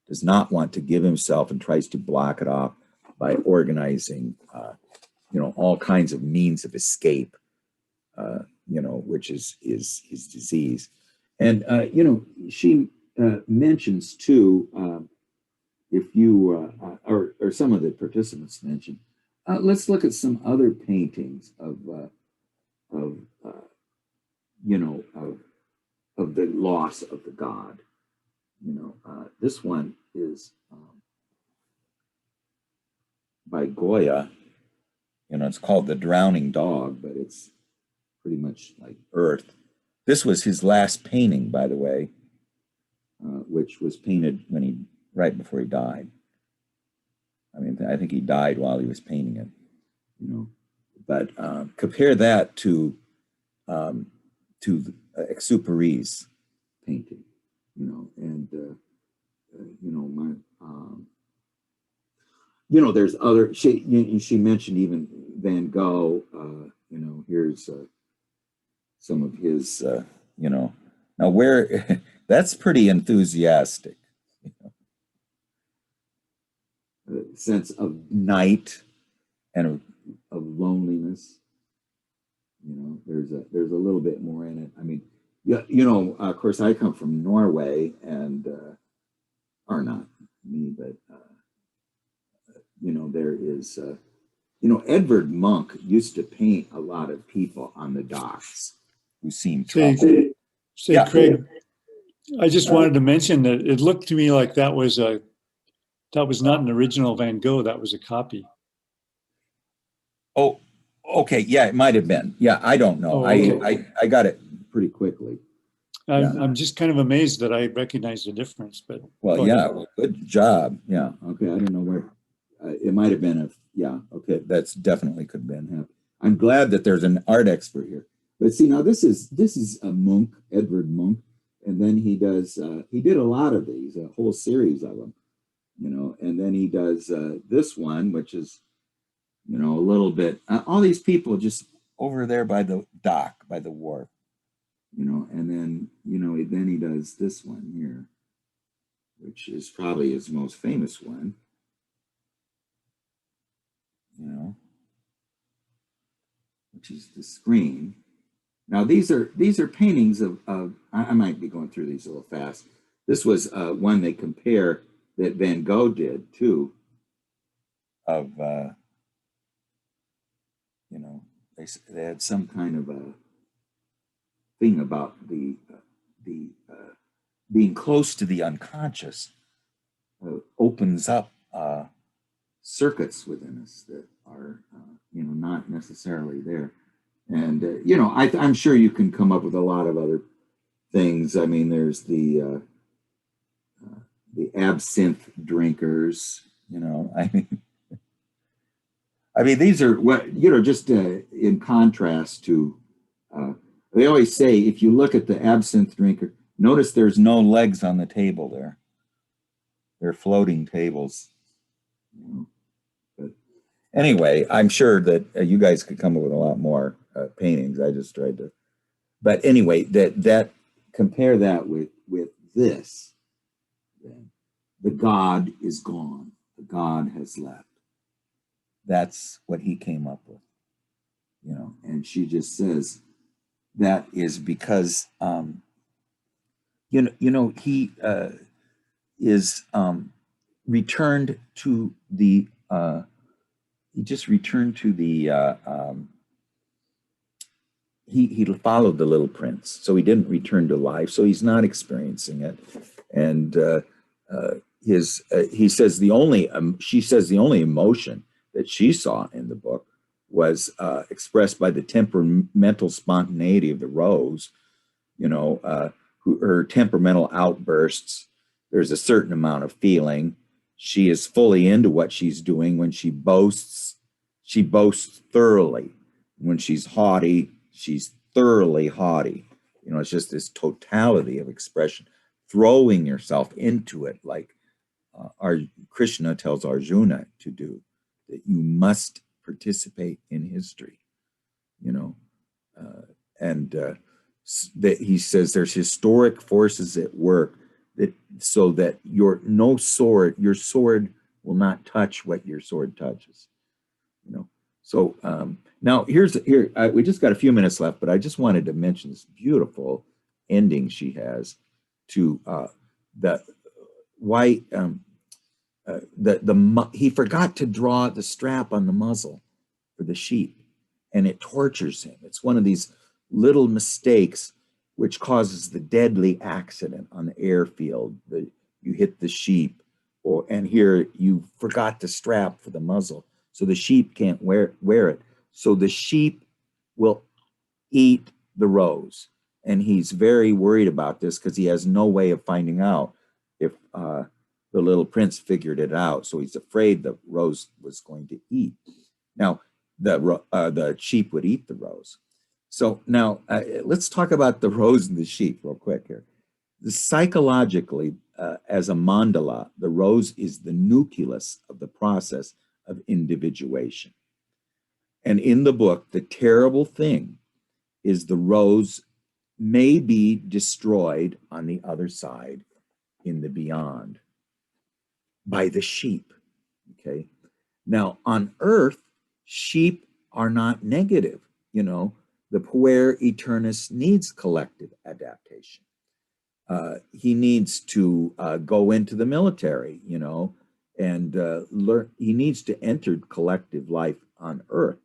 does not want to give himself and tries to block it off by organizing, all kinds of means of escape, which is his disease. And, she mentions too, if you, or some of the participants mentioned, let's look at some other paintings of you know, of the loss of the god. You know, this one is by Goya. You know, it's called The Drowning Dog, but it's pretty much like Earth. This was his last painting, by the way, which was painted when right before he died. I mean, I think he died while he was painting it, you know. But compare that to Exupéry's painting, you know, and you know, you know, there's other. She mentioned even Van Gogh. You know, here's some of his. You know, now where that's pretty enthusiastic. You know? A sense of night and of loneliness. You know, there's a little bit more in it. I mean, yeah, you know, of course, I come from Norway, and or not me, but you know, there is, you know, Edvard Munch used to paint a lot of people on the docks who seemed troubled. Say, Yeah. Craig, I just wanted to mention that it looked to me like that was not an original Van Gogh. That was a copy. Oh, okay. Yeah, it might have been. Yeah, I don't know. Oh, okay. I got it pretty quickly. I'm just kind of amazed that I recognize the difference. But Well, yeah, good job. Yeah. Okay. I don't know where it might have been. Yeah. Okay. That's definitely could have been him. I'm glad that there's an art expert here. But see, now this is a Munch, Edvard Munch, and then he did a lot of these, a whole series of them, you know, and then he does this one, which is, you know, a little bit, all these people just over there by the dock, by the wharf, you know, and then, you know, then he does this one here, which is probably his most famous one, you know, which is the screen. Now these are paintings of I might be going through these a little fast. This was one they compare that Van Gogh did too. Of you know, they had some kind of a thing about the being close to the unconscious opens up circuits within us that are you know, not necessarily there. And, you know, I'm sure you can come up with a lot of other things. I mean, there's the absinthe drinkers, you know, I mean, these are what, you know, just in contrast to, they always say, if you look at the absinthe drinker, notice there's no legs on the table there. They're floating tables. You know? But anyway, I'm sure that you guys could come up with a lot more paintings. I just tried to, but anyway, that compare that with this. Then the God is gone. The God has left. That's what he came up with, you know. And she just says that is because you know he is returned to the he just returned to the he followed the little prince, so he didn't return to life, so he's not experiencing it. And he says she says the only emotion that she saw in the book was expressed by the temperamental spontaneity of the rose, you know, her temperamental outbursts. There's a certain amount of feeling. She is fully into what she's doing. When she boasts thoroughly. When she's haughty, she's thoroughly haughty. You know, it's just this totality of expression, throwing yourself into it, like Krishna tells Arjuna to do, that you must participate in history, you know, and that he says there's historic forces at work that so that your sword will not touch what your sword touches, you know. So now we just got a few minutes left, but I just wanted to mention this beautiful ending she has to the why he forgot to draw the strap on the muzzle for the sheep, and it tortures him. It's one of these little mistakes which causes the deadly accident on the airfield. You hit the sheep, and here you forgot the strap for the muzzle, so the sheep can't wear it. So the sheep will eat the rose, and he's very worried about this because he has no way of finding out if the little prince figured it out. So he's afraid the rose was going to eat. Now, the sheep would eat the rose. So now let's talk about the rose and the sheep real quick here. Psychologically, as a mandala, the rose is the nucleus of the process of individuation. And in the book, the terrible thing is the rose may be destroyed on the other side in the beyond by the sheep, okay? Now, on Earth, sheep are not negative, you know. The Puer Aeturnus needs collective adaptation. He needs to go into the military, you know, and learn. He needs to enter collective life on Earth,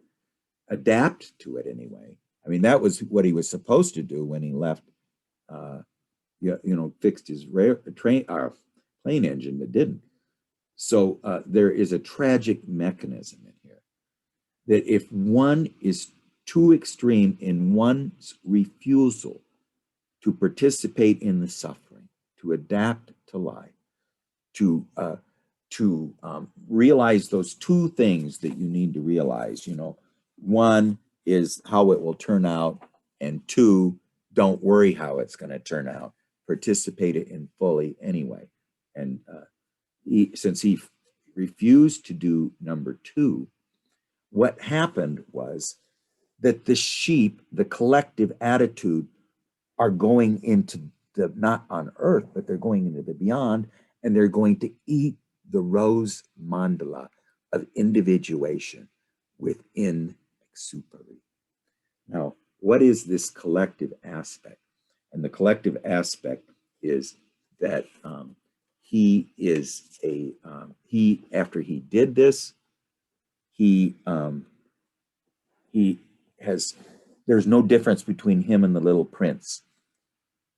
adapt to it anyway. I mean, that was what he was supposed to do when he left, you know, fixed his plane engine, but didn't. So there is a tragic mechanism in here that if one is too extreme in one's refusal to participate in the suffering, to adapt to life, to realize those two things that you need to realize, you know, one is how it will turn out, and two, don't worry how it's going to turn out. Participate in fully anyway. And since he refused to do number two, what happened was that the sheep, the collective attitude, are going into the, not on Earth, but they're going into the beyond, and they're going to eat the rose mandala of individuation within exupery. Now, what is this collective aspect? And the collective aspect is that he is a, after he did this, there's no difference between him and the little prince.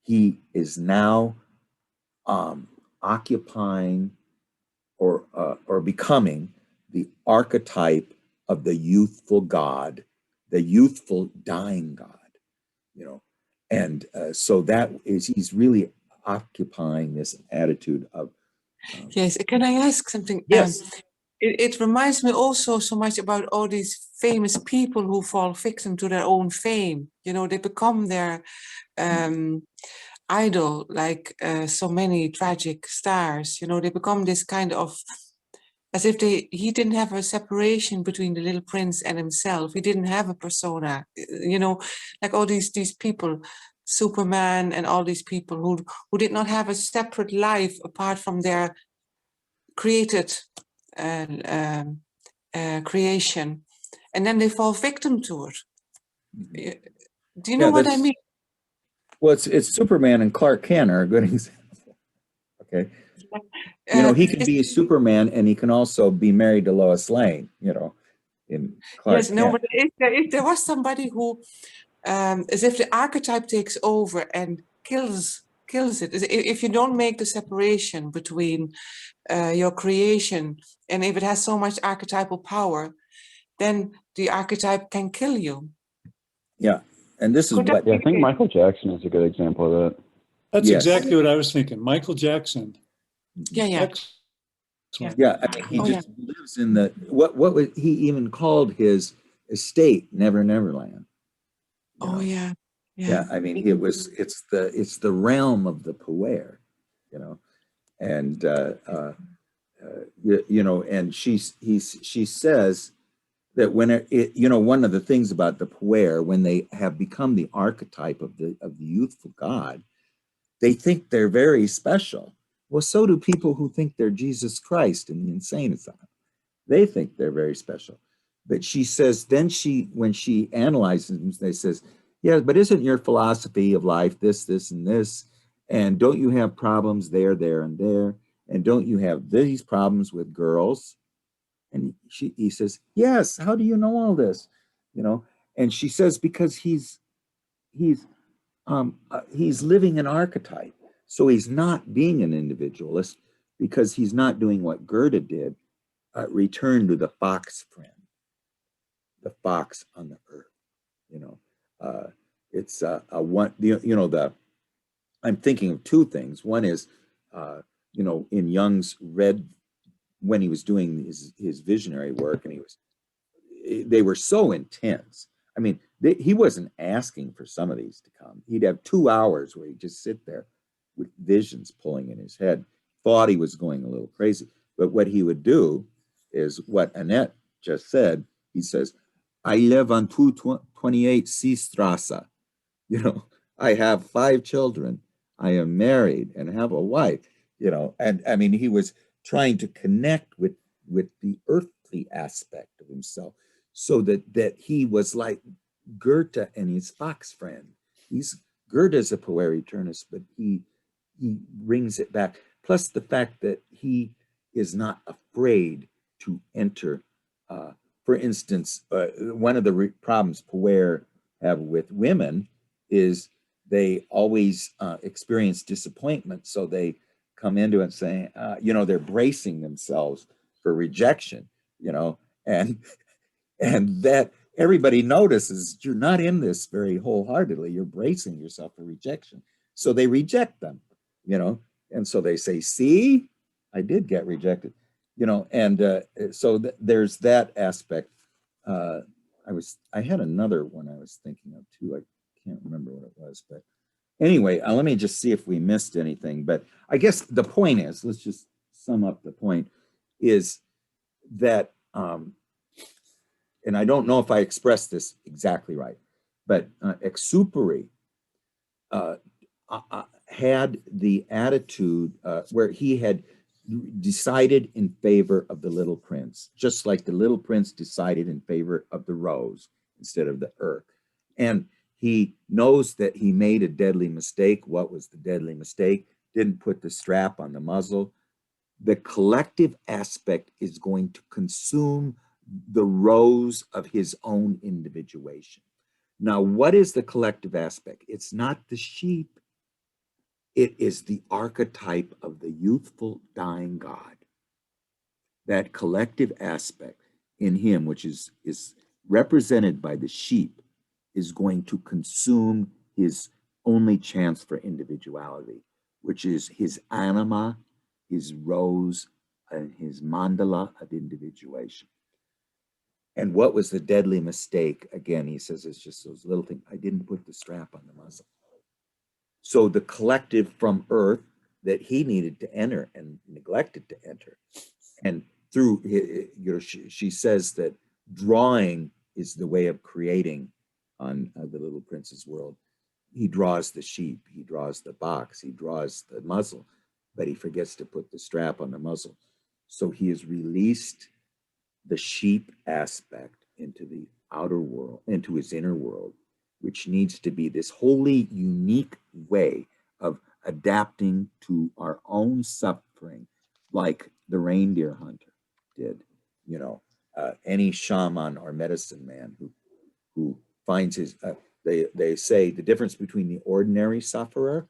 He is now occupying or becoming the archetype of the youthful God, the youthful dying God, you know. And so that is, he's really occupying this attitude of. Yes, can I ask something? Yes. It reminds me also so much about all these famous people who fall victim to their own fame. You know, they become their idol, like so many tragic stars. You know, they become this kind of, as if he didn't have a separation between the little prince and himself. He didn't have a persona. You know, like all these people, Superman and all these people who did not have a separate life apart from their created creation, and then they fall victim to it. Do you know what I mean? Well, it's Superman and Clark Kent are a good example. Okay, you know, he can be a Superman and he can also be married to Lois Lane. You know, in Clark yes, Kent. no, but if there was somebody who, as if the archetype takes over and kills it, if you don't make the separation between your creation, and if it has so much archetypal power, then the archetype can kill you. Yeah, and this is what. Yeah, I think Michael Jackson is a good example of that. That's Yes. exactly what I was thinking. Michael Jackson. Yeah. Yeah, I mean, he just lives in the what was he even called his estate Never Neverland. Oh yeah. Yeah, I mean, it's the realm of the Puer, you know, and you know, and she says that when you know, one of the things about the Puer, when they have become the archetype of the youthful God, they think they're very special. Well, so do people who think they're Jesus Christ in the insane asylum. They think they're very special. But she says, then when she analyzes them, they says, yeah, but isn't your philosophy of life this, and this? And don't you have problems there, there, and there? And don't you have these problems with girls? And he says, yes. How do you know all this? You know, and she says, because he's living an archetype. So he's not being an individualist because he's not doing what Goethe did, return to the fox friend, the fox on the earth. You know, it's a one, you know, I'm thinking of two things. One is, you know, in Jung's when he was doing his visionary work, and they were so intense. I mean, he wasn't asking for some of these to come. He'd have 2 hours where he'd just sit there with visions pulling in his head, thought he was going a little crazy. But what he would do is what Annette just said. He says, I live on 228 Seestrasse. You know, I have 5 children. I am married and have a wife, you know. And I mean, he was trying to connect with the earthly aspect of himself, so that he was like Goethe and his fox friend. Goethe's a Puer Aeturnus, but he brings it back. Plus the fact that he is not afraid to enter. For instance, one of the problems Puer have with women is they always experience disappointment. So they come into it saying, you know, they're bracing themselves for rejection, you know, and that everybody notices you're not in this very wholeheartedly. You're bracing yourself for rejection. So they reject them, you know, and so they say, see, I did get rejected, you know, and so there's that aspect. I had another one I was thinking of too. I can't remember what it was, but anyway, let me just see if we missed anything. But I guess the point is, let's just sum up the point, is that, and I don't know if I expressed this exactly right, but Exupéry had the attitude where he had decided in favor of the little prince, just like the little prince decided in favor of the rose instead of the earth. And he knows that he made a deadly mistake. What was the deadly mistake? Didn't put the strap on the muzzle. The collective aspect is going to consume the rose of his own individuation. Now, what is the collective aspect? It's not the sheep. It is the archetype of the youthful dying God. That collective aspect in him, which is represented by the sheep, is going to consume his only chance for individuality, which is his anima, his rose, and his mandala of individuation. And what was the deadly mistake? Again, he says it's just those little things. I didn't put the strap on the muzzle. So the collective from earth that he needed to enter and neglected to enter. And through, you know, she says that drawing is the way of creating on the Little Prince's world. He draws the sheep, he draws the box, he draws the muzzle, but he forgets to put the strap on the muzzle. So he has released the sheep aspect into the outer world, into his inner world, which needs to be this wholly unique way of adapting to our own suffering, like the reindeer hunter did. You know, any shaman or medicine man who finds his, they say the difference between the ordinary sufferer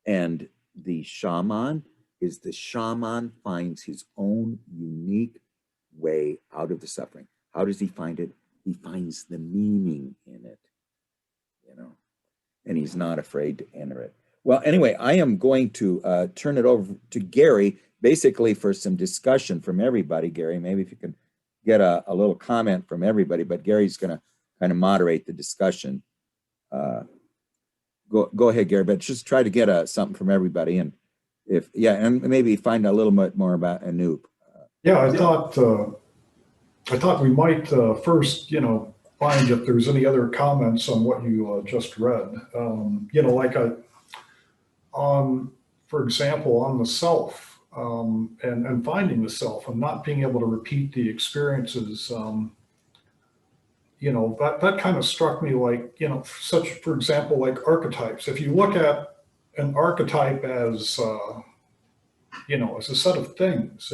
and the shaman is the shaman finds his own unique way out of the suffering. How does he find it? He finds the meaning in it, you know, and he's not afraid to enter it. Well, anyway, I am going to turn it over to Gary, basically for some discussion from everybody. Gary, maybe if you can get a little comment from everybody, but Gary's going to kind of moderate the discussion. Go ahead, Gary, but just try to get something from everybody, and and maybe find a little bit more about Anoop. Yeah, I thought we might first, you know, find if there's any other comments on what you just read. You know, like for example, on the self and finding the self and not being able to repeat the experiences. You know, that kind of struck me like, you know, for example, like archetypes. If you look at an archetype as, as a set of things,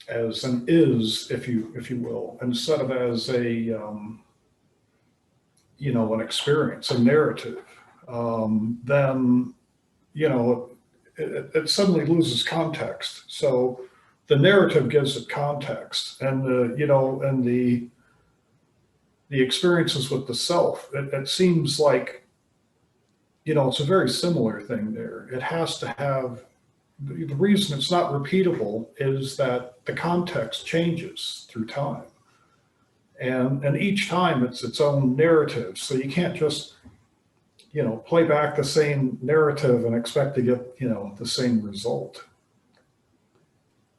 as an is, if you will, instead of as a, an experience, a narrative, then, it suddenly loses context. So the narrative gives it context, and the experiences with the self, it seems like, it's a very similar thing there. It has to have, the reason it's not repeatable is that the context changes through time. And each time it's its own narrative. So you can't just, play back the same narrative and expect to get, the same result.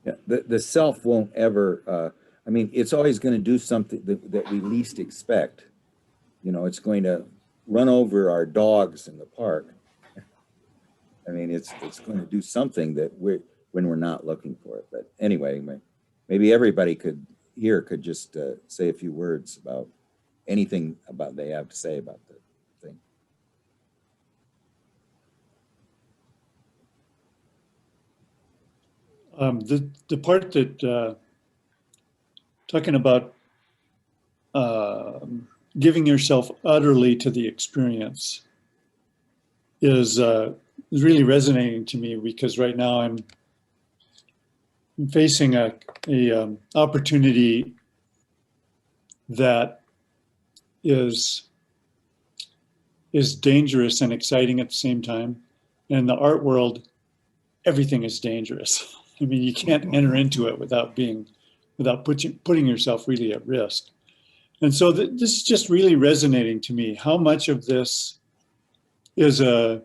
Yeah, the self won't ever, it's always going to do something that we least expect. It's going to run over our dogs in the park. It's going to do something that when we're not looking for it. But anyway, maybe everybody could just say a few words about anything about they have to say about the thing. The part that talking about giving yourself utterly to the experience is really resonating to me, because right now I'm facing a opportunity that is dangerous and exciting at the same time. And in the art world, everything is dangerous. You can't enter into it without putting yourself really at risk. And so this is just really resonating to me. How much of this or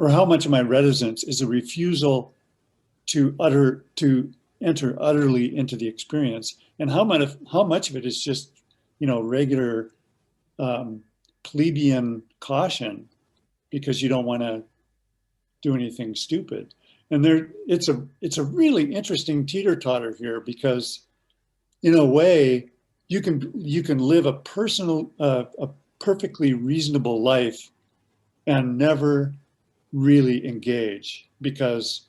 how much of my reticence is a refusal to enter utterly into the experience, and how much of it is just, regular plebeian caution because you don't want to do anything stupid. And it's a really interesting teeter-totter here, because in a way you can live a perfectly reasonable life and never really engage, because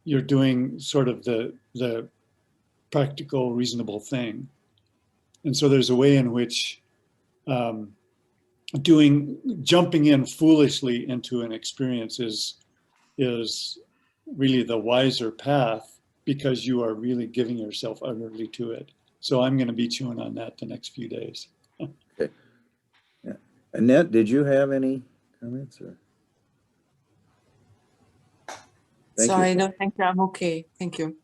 you're doing sort of the practical, reasonable thing. And so there's a way in which jumping in foolishly into an experience is really the wiser path, because you are really giving yourself utterly to it. So I'm going to be chewing on that the next few days. Okay. Yeah. Annette, did you have any comments? Or? Sorry, no, thank you. I'm okay. Thank you.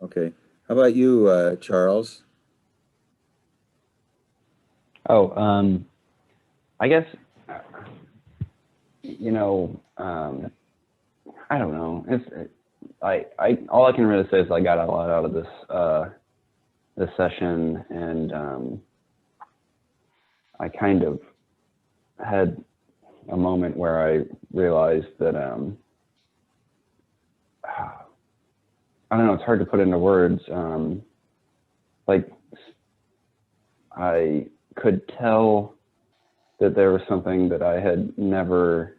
Okay. How about you, Charles? Oh, I guess, I don't know. All I can really say is I got a lot out of this session, and I kind of had a moment where I realized that I don't know, it's hard to put into words. I could tell that there was something that I had never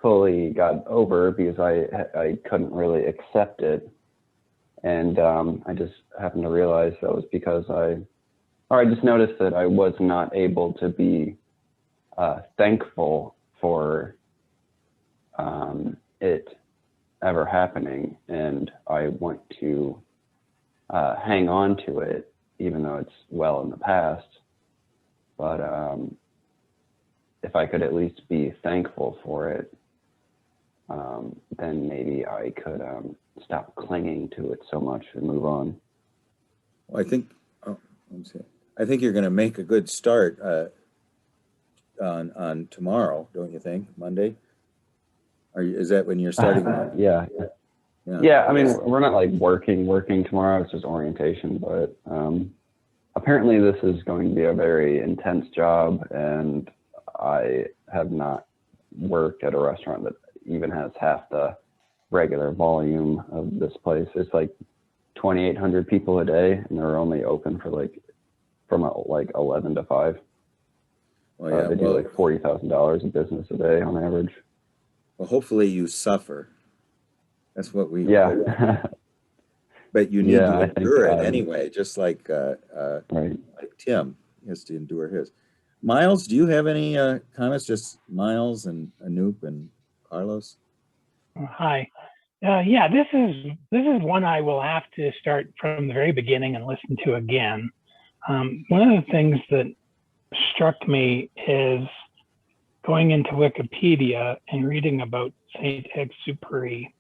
fully got over, because I couldn't really accept it. And I just happened to realize that was because I just noticed that I was not able to be thankful for it ever happening. And I want to hang on to it, even though it's well in the past. But if I could at least be thankful for it, then maybe I could stop clinging to it so much and move on. Well, I think you're going to make a good start on tomorrow, don't you think? Monday? Is that when you're starting? Yeah. I mean, we're not like working tomorrow. It's just orientation, but apparently this is going to be a very intense job, and I have not worked at a restaurant that even has half the regular volume of this place. It's like 2,800 people a day, and they're only open for from 11 to 5. Well, yeah. They do like $40,000 in business a day on average. Well, hopefully you suffer. That's what we. Yeah. But you need Yeah, to I think, endure it anyway, just like right. like Tim has to endure his. Miles, do you have any comments? Just Miles and Anoop and Carlos. Hi. Yeah, this is one I will have to start from the very beginning and listen to again. One of the things that struck me is going into Wikipedia and reading about Saint-Exupéry.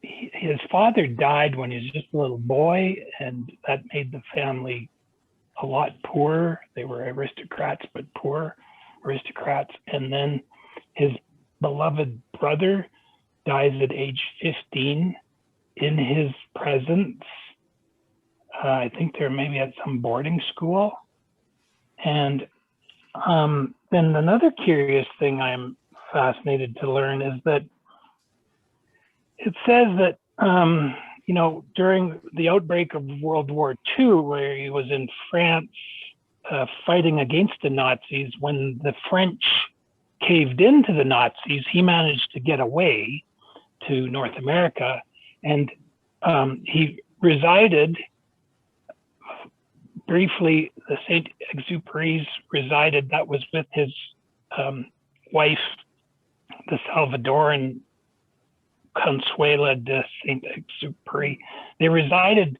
His father died when he was just a little boy, and that made the family a lot poorer. They were aristocrats, but poor aristocrats. And then his beloved brother dies at age 15 in his presence. I think they're maybe at some boarding school. And then another curious thing I'm fascinated to learn is that it says that, during the outbreak of World War II, where he was in France fighting against the Nazis, when the French caved into the Nazis, he managed to get away to North America, and he resided briefly. The Saint-Exupéry's resided, that was with his wife, the Salvadoran Consuela de Saint-Exupéry. They resided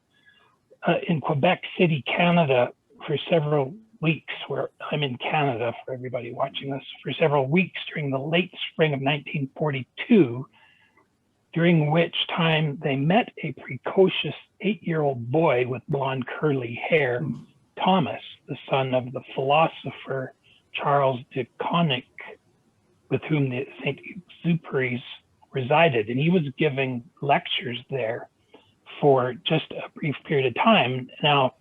in Quebec City, Canada for several weeks, where I'm in Canada for everybody watching this, for several weeks during the late spring of 1942, during which time they met a precocious 8-year-old boy with blonde curly hair, Thomas, the son of the philosopher Charles de Koninck, with whom the Saint-Exupéry's resided. And he was giving lectures there for just a brief period of time. Now,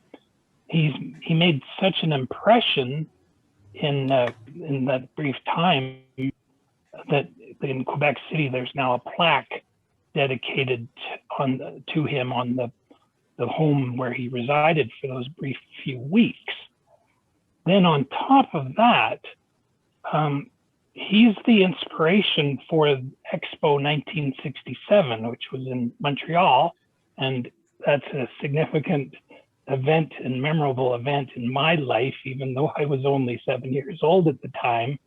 he made such an impression in that brief time that in Quebec City, there's now a plaque dedicated to him on the home where he resided for those brief few weeks. Then on top of that, he's the inspiration for Expo 1967, which was in Montreal, and that's a significant event and memorable event in my life. Even though I was only 7 years old at the time,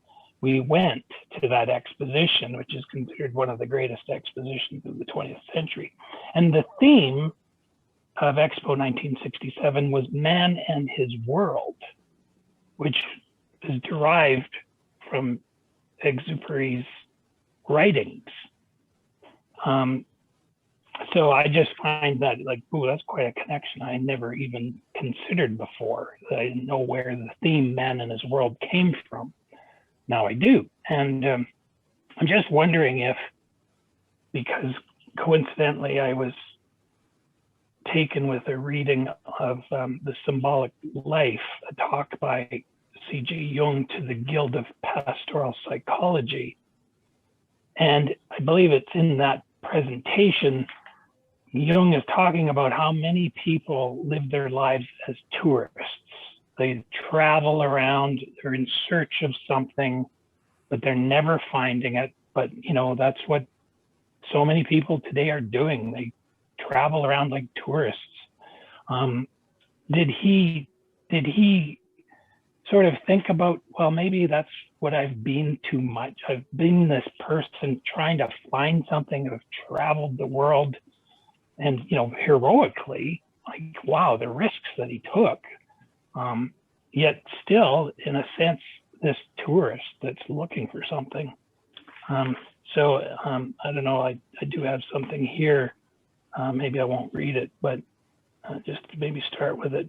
we went to that exposition, which is considered one of the greatest expositions of the 20th century. And the theme of Expo 1967 was Man and His World, which is derived from Exupéry's writings. So I just find that like, ooh, that's quite a connection I never even considered before. I didn't know where the theme Man and His World came from. Now I do. And I'm just wondering if, because coincidentally I was taken with a reading of The Symbolic Life, a talk by C.J. Jung to the Guild of Pastoral Psychology. And I believe it's in that presentation, Jung is talking about how many people live their lives as tourists. They travel around, they're in search of something, but they're never finding it. But, that's what so many people today are doing. They travel around like tourists. Did he sort of think about, well, maybe that's what I've been too much. I've been this person trying to find something. I've traveled the world and, heroically, like, wow, the risks that he took. Yet still, in a sense, this tourist that's looking for something. So I don't know, I do have something here. Maybe I won't read it, but just to maybe start with it.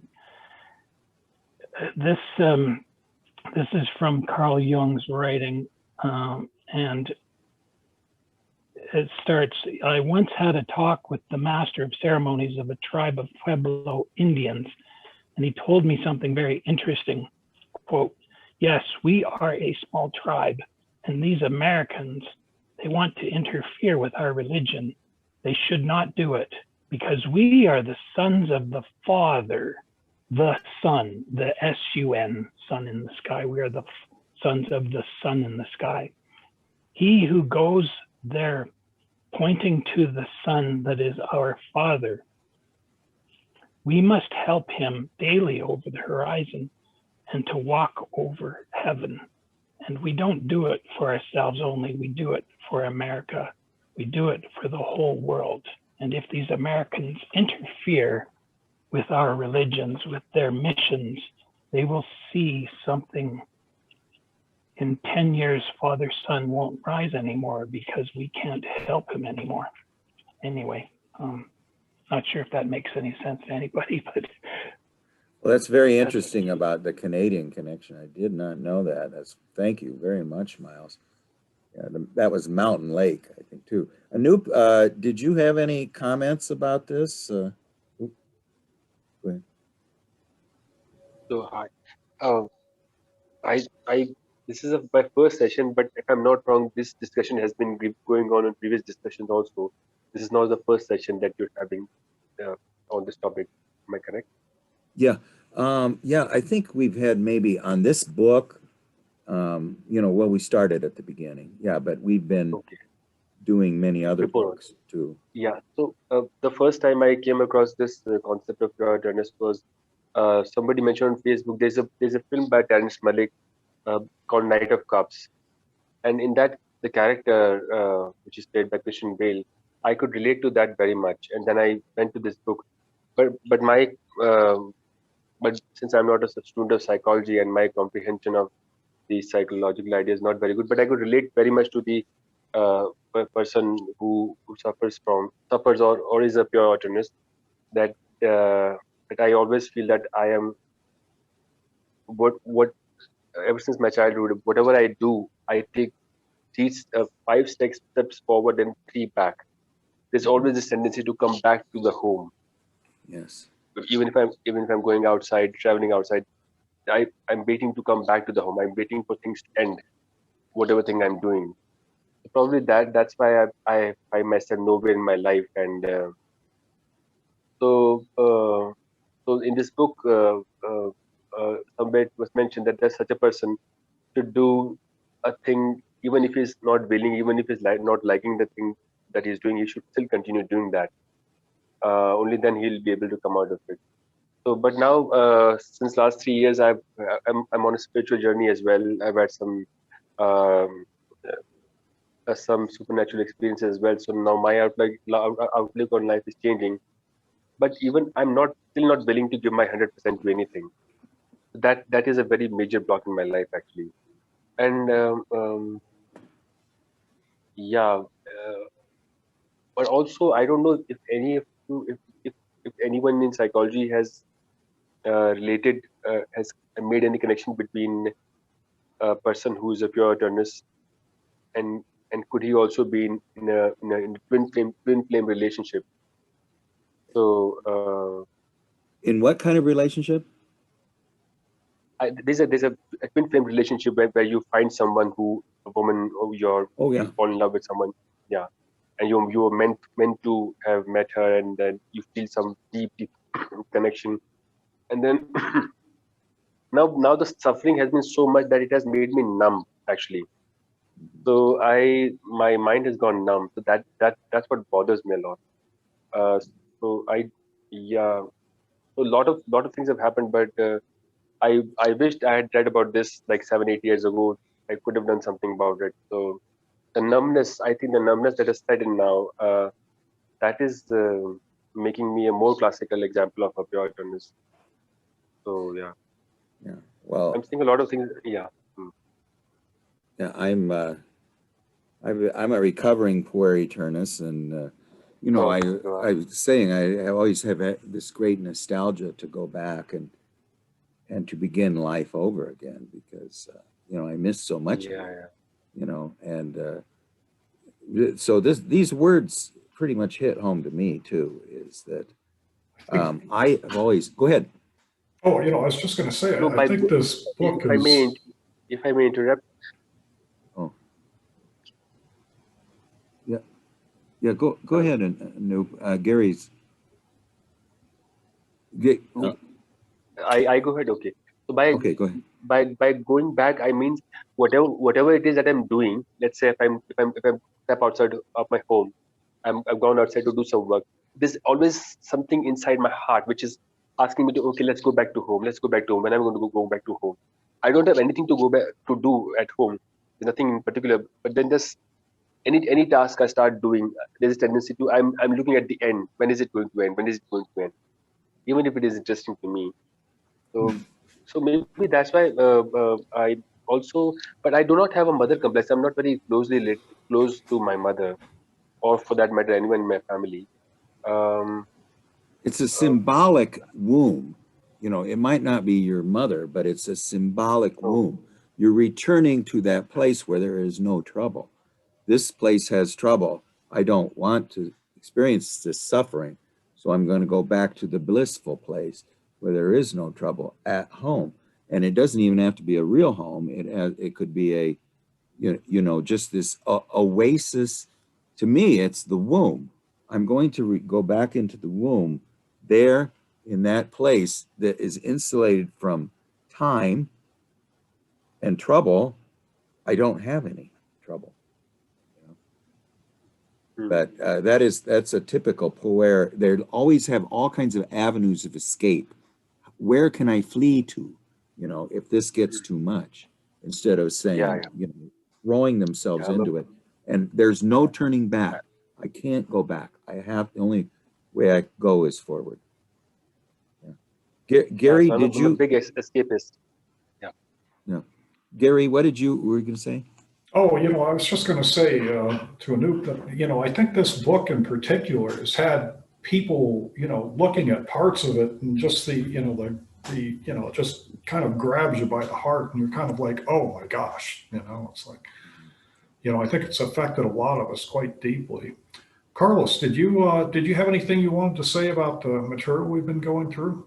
This is from Carl Jung's writing, and it starts, I once had a talk with the master of ceremonies of a tribe of Pueblo Indians, and he told me something very interesting. Quote, yes, we are a small tribe, and these Americans, they want to interfere with our religion. They should not do it, because we are the sons of the Father. the sun, the S-U-N, sun in the sky. We are the sons of the sun in the sky. He who goes there pointing to the sun that is our Father, we must help him daily over the horizon and to walk over heaven. And we don't do it for ourselves only, we do it for America. We do it for the whole world. And if these Americans interfere with our religions, with their missions, they will see something. In 10 years, Father Son won't rise anymore because we can't help him anymore. Anyway, not sure if that makes any sense to anybody, but. Well, that's very interesting about the Canadian connection. I did not know that. Thank you very much, Miles. Yeah, that was Mountain Lake, I think, too. Anoop, did you have any comments about this? Go ahead. So I this is my first session, but if I'm not wrong, this discussion has been going on in previous discussions also. This is not the first session that you're having on this topic. Am I correct? Yeah, yeah. I think we've had maybe on this book. Well, we started at the beginning. Yeah, but we've been doing many other books too. Yeah. So the first time I came across this concept of pure Aeturnus was somebody mentioned on Facebook. There's a film by Terrence Malick called Knight of Cups, and in that the character which is played by Christian Bale, I could relate to that very much. And then I went to this book, but since I'm not a student of psychology and my comprehension of the psychological idea is not very good, but I could relate very much to the person who suffers or is a pure Aeturnus, that I always feel that I am what ever since my childhood, whatever I do, I take 5 steps forward and 3 back. There's always this tendency to come back to the home. Yes. Even if I'm going outside, traveling outside, I'm waiting to come back to the home. I'm waiting for things to end, whatever thing I'm doing. Probably that's why I find myself nowhere in my life. And so in this book, somewhere it was mentioned that there's such a person to do a thing, even if he's not willing, even if he's not liking the thing that he's doing, he should still continue doing that. Only then he'll be able to come out of it. So, but now since last 3 years, I'm on a spiritual journey as well. I've had some supernatural experiences as well. So now my outlook on life is changing. But even I'm still not willing to give my 100% to anything. That is a very major block in my life actually. And but also I don't know if any of you, if anyone in psychology has has made any connection between a person who is a pure Aeturnus and could he also be in a twin flame relationship? So in what kind of relationship? There's a twin flame relationship where you find someone a woman who you fall in love with someone, yeah, and you were meant to have met her, and then you feel some deep connection, and then now the suffering has been so much that it has made me numb actually. So my mind has gone numb. So that's what bothers me a lot. So so a lot of things have happened, but I wished I had read about this like 7-8 years ago. I could have done something about it. So the numbness, I think the numbness that is set in now, that is making me a more classical example of a pure Aeturnus. So yeah. Yeah. Well, I'm seeing a lot of things. Yeah. Yeah, I'm a recovering Puer Aeturnus, and I was saying I always have this great nostalgia to go back and to begin life over again, because I missed so much of it, and so these words pretty much hit home to me too, is that I have always, go ahead. Oh, I was just going to say, I think this book if I may interrupt. Oh, yeah, go ahead, and Gary's. I go ahead. Okay. So Okay, go ahead. by going back, I mean whatever it is that I'm doing. Let's say if I'm step outside of my home, I've gone outside to do some work. There's always something inside my heart which is asking me to, okay, let's go back to home. Let's go back to home. When I'm going to go back to home, I don't have anything to go back to do at home. There's nothing in particular. But then there's any task I start doing, there's a tendency to I'm looking at the end. When is it going to end? When is it going to end? Even if it is interesting to me. So maybe that's why I also, but I do not have a mother complex. I'm not very close to my mother, or for that matter, anyone in my family. Um, It's a symbolic womb. You know, it might not be your mother, but it's a symbolic womb. You're returning to that place where there is no trouble. This place has trouble. I don't want to experience this suffering. So I'm going to go back to the blissful place where there is no trouble at home. And it doesn't even have to be a real home. It could be a, just this oasis. To me, it's the womb. I'm going to go back into the womb there in that place that is insulated from time and trouble. I don't have any trouble. But that's a typical Puer. They always have all kinds of avenues of escape. Where can I flee to, if this gets too much, instead of saying, throwing themselves into it. And there's no turning back. I can't go back. The only way I go is forward. Yeah. Gary, so did you? I'm a big escapist. No. Gary, what were you going to say? Oh, I was just going to say to Anoop that, I think this book in particular has had people, looking at parts of it and just it just kind of grabs you by the heart and you're kind of like, oh my gosh, it's like, I think it's affected a lot of us quite deeply. Carlos, did you have anything you wanted to say about the material we've been going through?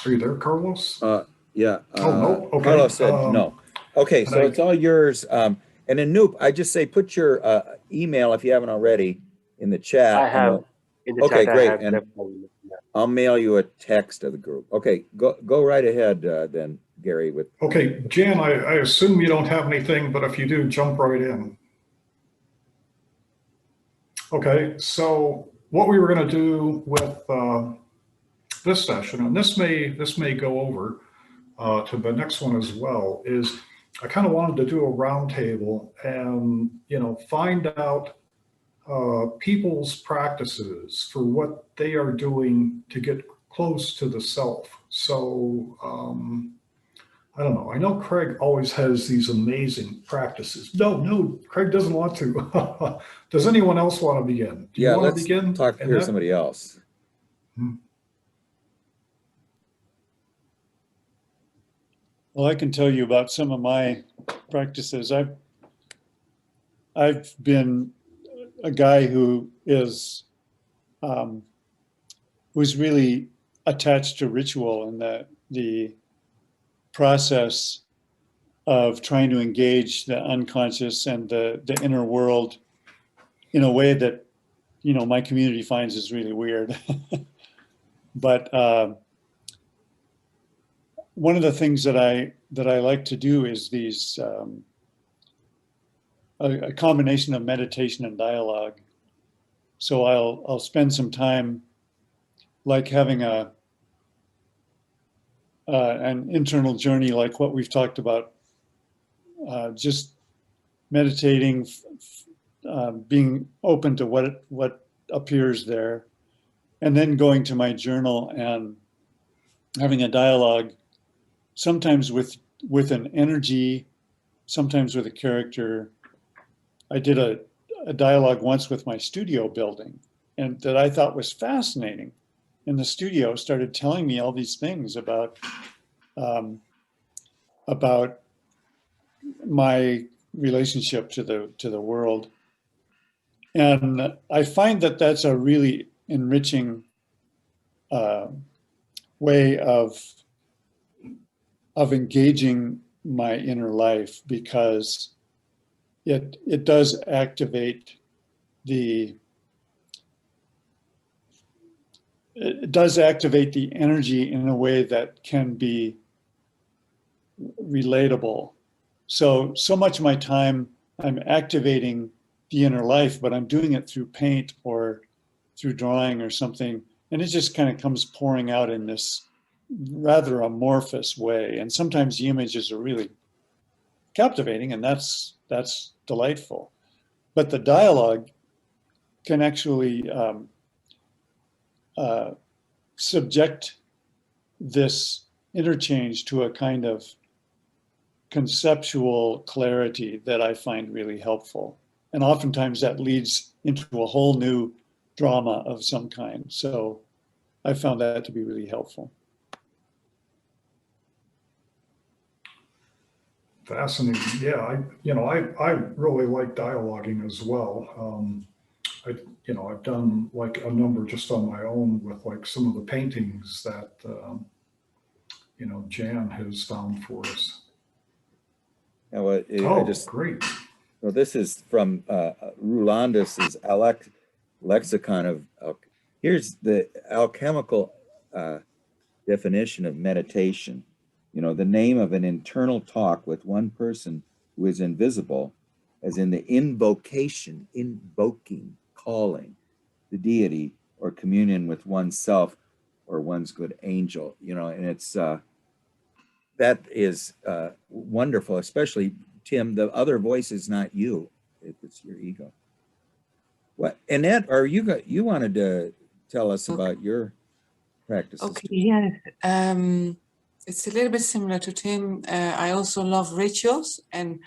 Are you there, Carlos? Yeah. No. Okay. Carlos said no. Okay, so it's all yours. And Anoop, I just say put your email, if you haven't already, in the chat. I have in the okay, chat. great. I have And I'll mail you a text of the group. Okay, go right ahead then, Gary. Okay, Jan, I assume you don't have anything, but if you do, jump right in. Okay, so what we were going to do with this session, and this may go over to the next one as well, is I kind of wanted to do a roundtable and find out people's practices for what they are doing to get close to the self. So I don't know. I know Craig always has these amazing practices. No, Craig doesn't want to. Does anyone else want to begin? Do you want to begin? Hear somebody else. Well, I can tell you about some of my practices. I've been a guy who is who's really attached to ritual and the process of trying to engage the unconscious and the inner world in a way that my community finds is really weird. But one of the things that I like to do is these a combination of meditation and dialogue. So I'll spend some time like having an internal journey like what we've talked about, just meditating, being open to what appears there, and then going to my journal and having a dialogue, sometimes with an energy, sometimes with a character. I did a dialogue once with my studio building, and that I thought was fascinating. And the studio started telling me all these things about my relationship to the world. And I find that that's a really enriching way of engaging my inner life, because it does activate the it does activate the energy in a way that can be relatable. So much of my time I'm activating the inner life, but I'm doing it through paint or through drawing or something. And it just kind of comes pouring out in this rather amorphous way. And sometimes the images are really captivating, and that's delightful. But the dialogue can actually subject this interchange to a kind of conceptual clarity that I find really helpful. And oftentimes that leads into a whole new drama of some kind. So I found that to be really helpful. Fascinating. Yeah, I really like dialoguing as well. I've done like a number just on my own with like some of the paintings that, Jan has found for us. Yeah, well, Great. Well, this is from Rulandus's lexicon of, here's the alchemical definition of meditation. The name of an internal talk with one person who is invisible, as in the invocation, invoking, calling the deity, or communion with oneself or one's good angel, and it's, that is wonderful, especially, Tim, the other voice is not you, it's your ego. What, Annette, you wanted to tell us about your practices? Okay, yes. It's a little bit similar to Tim. I also love rituals, and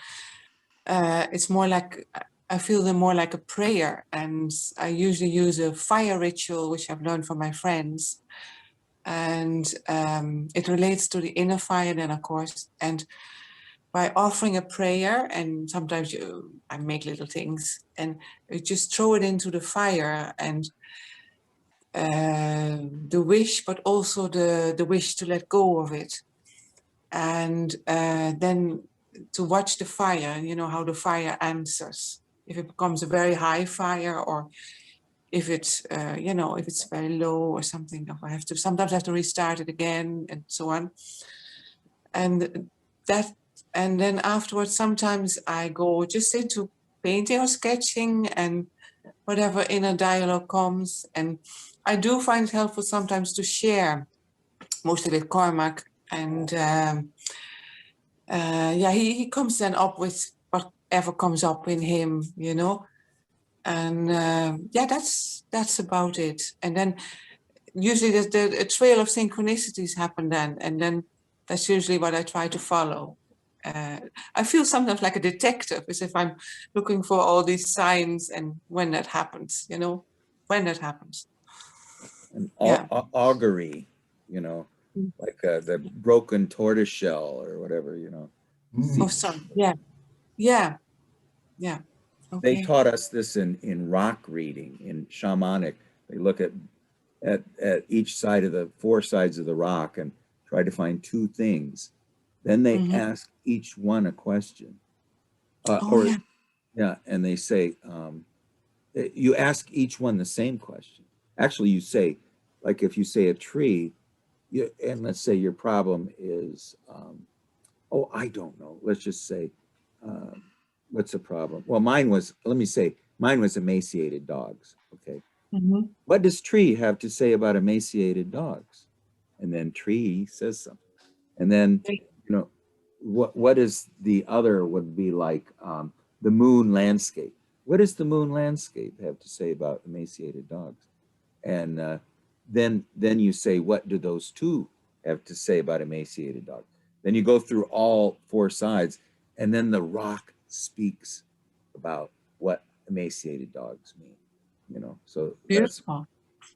it's more like, I feel them more like a prayer. And I usually use a fire ritual, which I've learned from my friends. And it relates to the inner fire then, of course. And by offering a prayer, and sometimes I make little things, and you just throw it into the fire, and the wish, but also the wish to let go of it. And then to watch the fire, how the fire answers. If it becomes a very high fire, or if it's, if it's very low or something, sometimes I have to restart it again, and so on. And then afterwards, sometimes I go just into painting or sketching, and whatever inner dialogue comes. And I do find it helpful sometimes to share, mostly with Cormac. And he comes then up with whatever comes up in him, And that's about it. And then usually a trail of synchronicities happen then. And then that's usually what I try to follow. I feel sometimes like a detective, as if I'm looking for all these signs, and when that happens, when that happens. An augury, like the broken tortoise shell or whatever, Oh, sorry. Yeah. Okay. They taught us this in rock reading, in shamanic. They look at each side of the 4 sides of the rock and try to find 2 things. Then they ask each one a question. And they say, you ask each one the same question. Actually, you say, like if you say a tree, and let's say your problem is, I don't know. Let's just say, what's the problem? Well, mine was emaciated dogs. Okay. What does tree have to say about emaciated dogs? And then tree says something. And then, what is the other would be like the moon landscape. What does the moon landscape have to say about emaciated dogs? And then you say, what do those 2 have to say about emaciated dogs? Then you go through all 4 sides, and then the rock speaks about what emaciated dogs mean. So beautiful.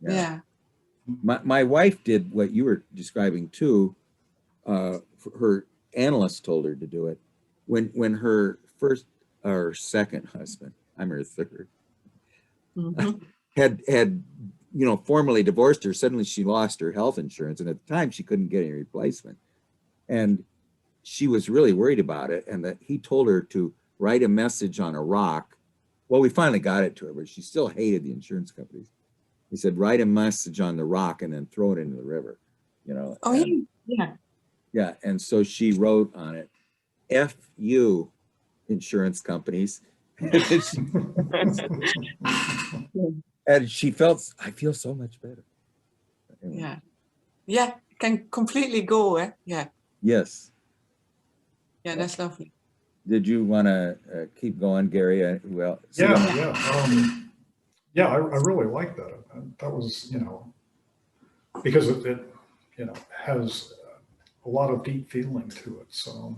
Yeah. My wife did what you were describing too. Her analyst told her to do it when her first or second husband, I'm her third, had formally divorced her. Suddenly she lost her health insurance, and at the time she couldn't get any replacement, and she was really worried about it. And that he told her to write a message on a rock. Well, we finally got it to her, but she still hated the insurance companies. He said, write a message on the rock and then throw it into the river, you know. Oh, and, yeah. yeah. And so she wrote on it, F you, insurance companies. And she felt, I feel so much better. Anyway. Yeah. Yeah. Can completely go, eh? Yeah. Yes. Yeah, that's lovely. Did you want to keep going, Gary? Well, so yeah, I really like that. That was, you know, because it you know, has a lot of deep feeling to it. So,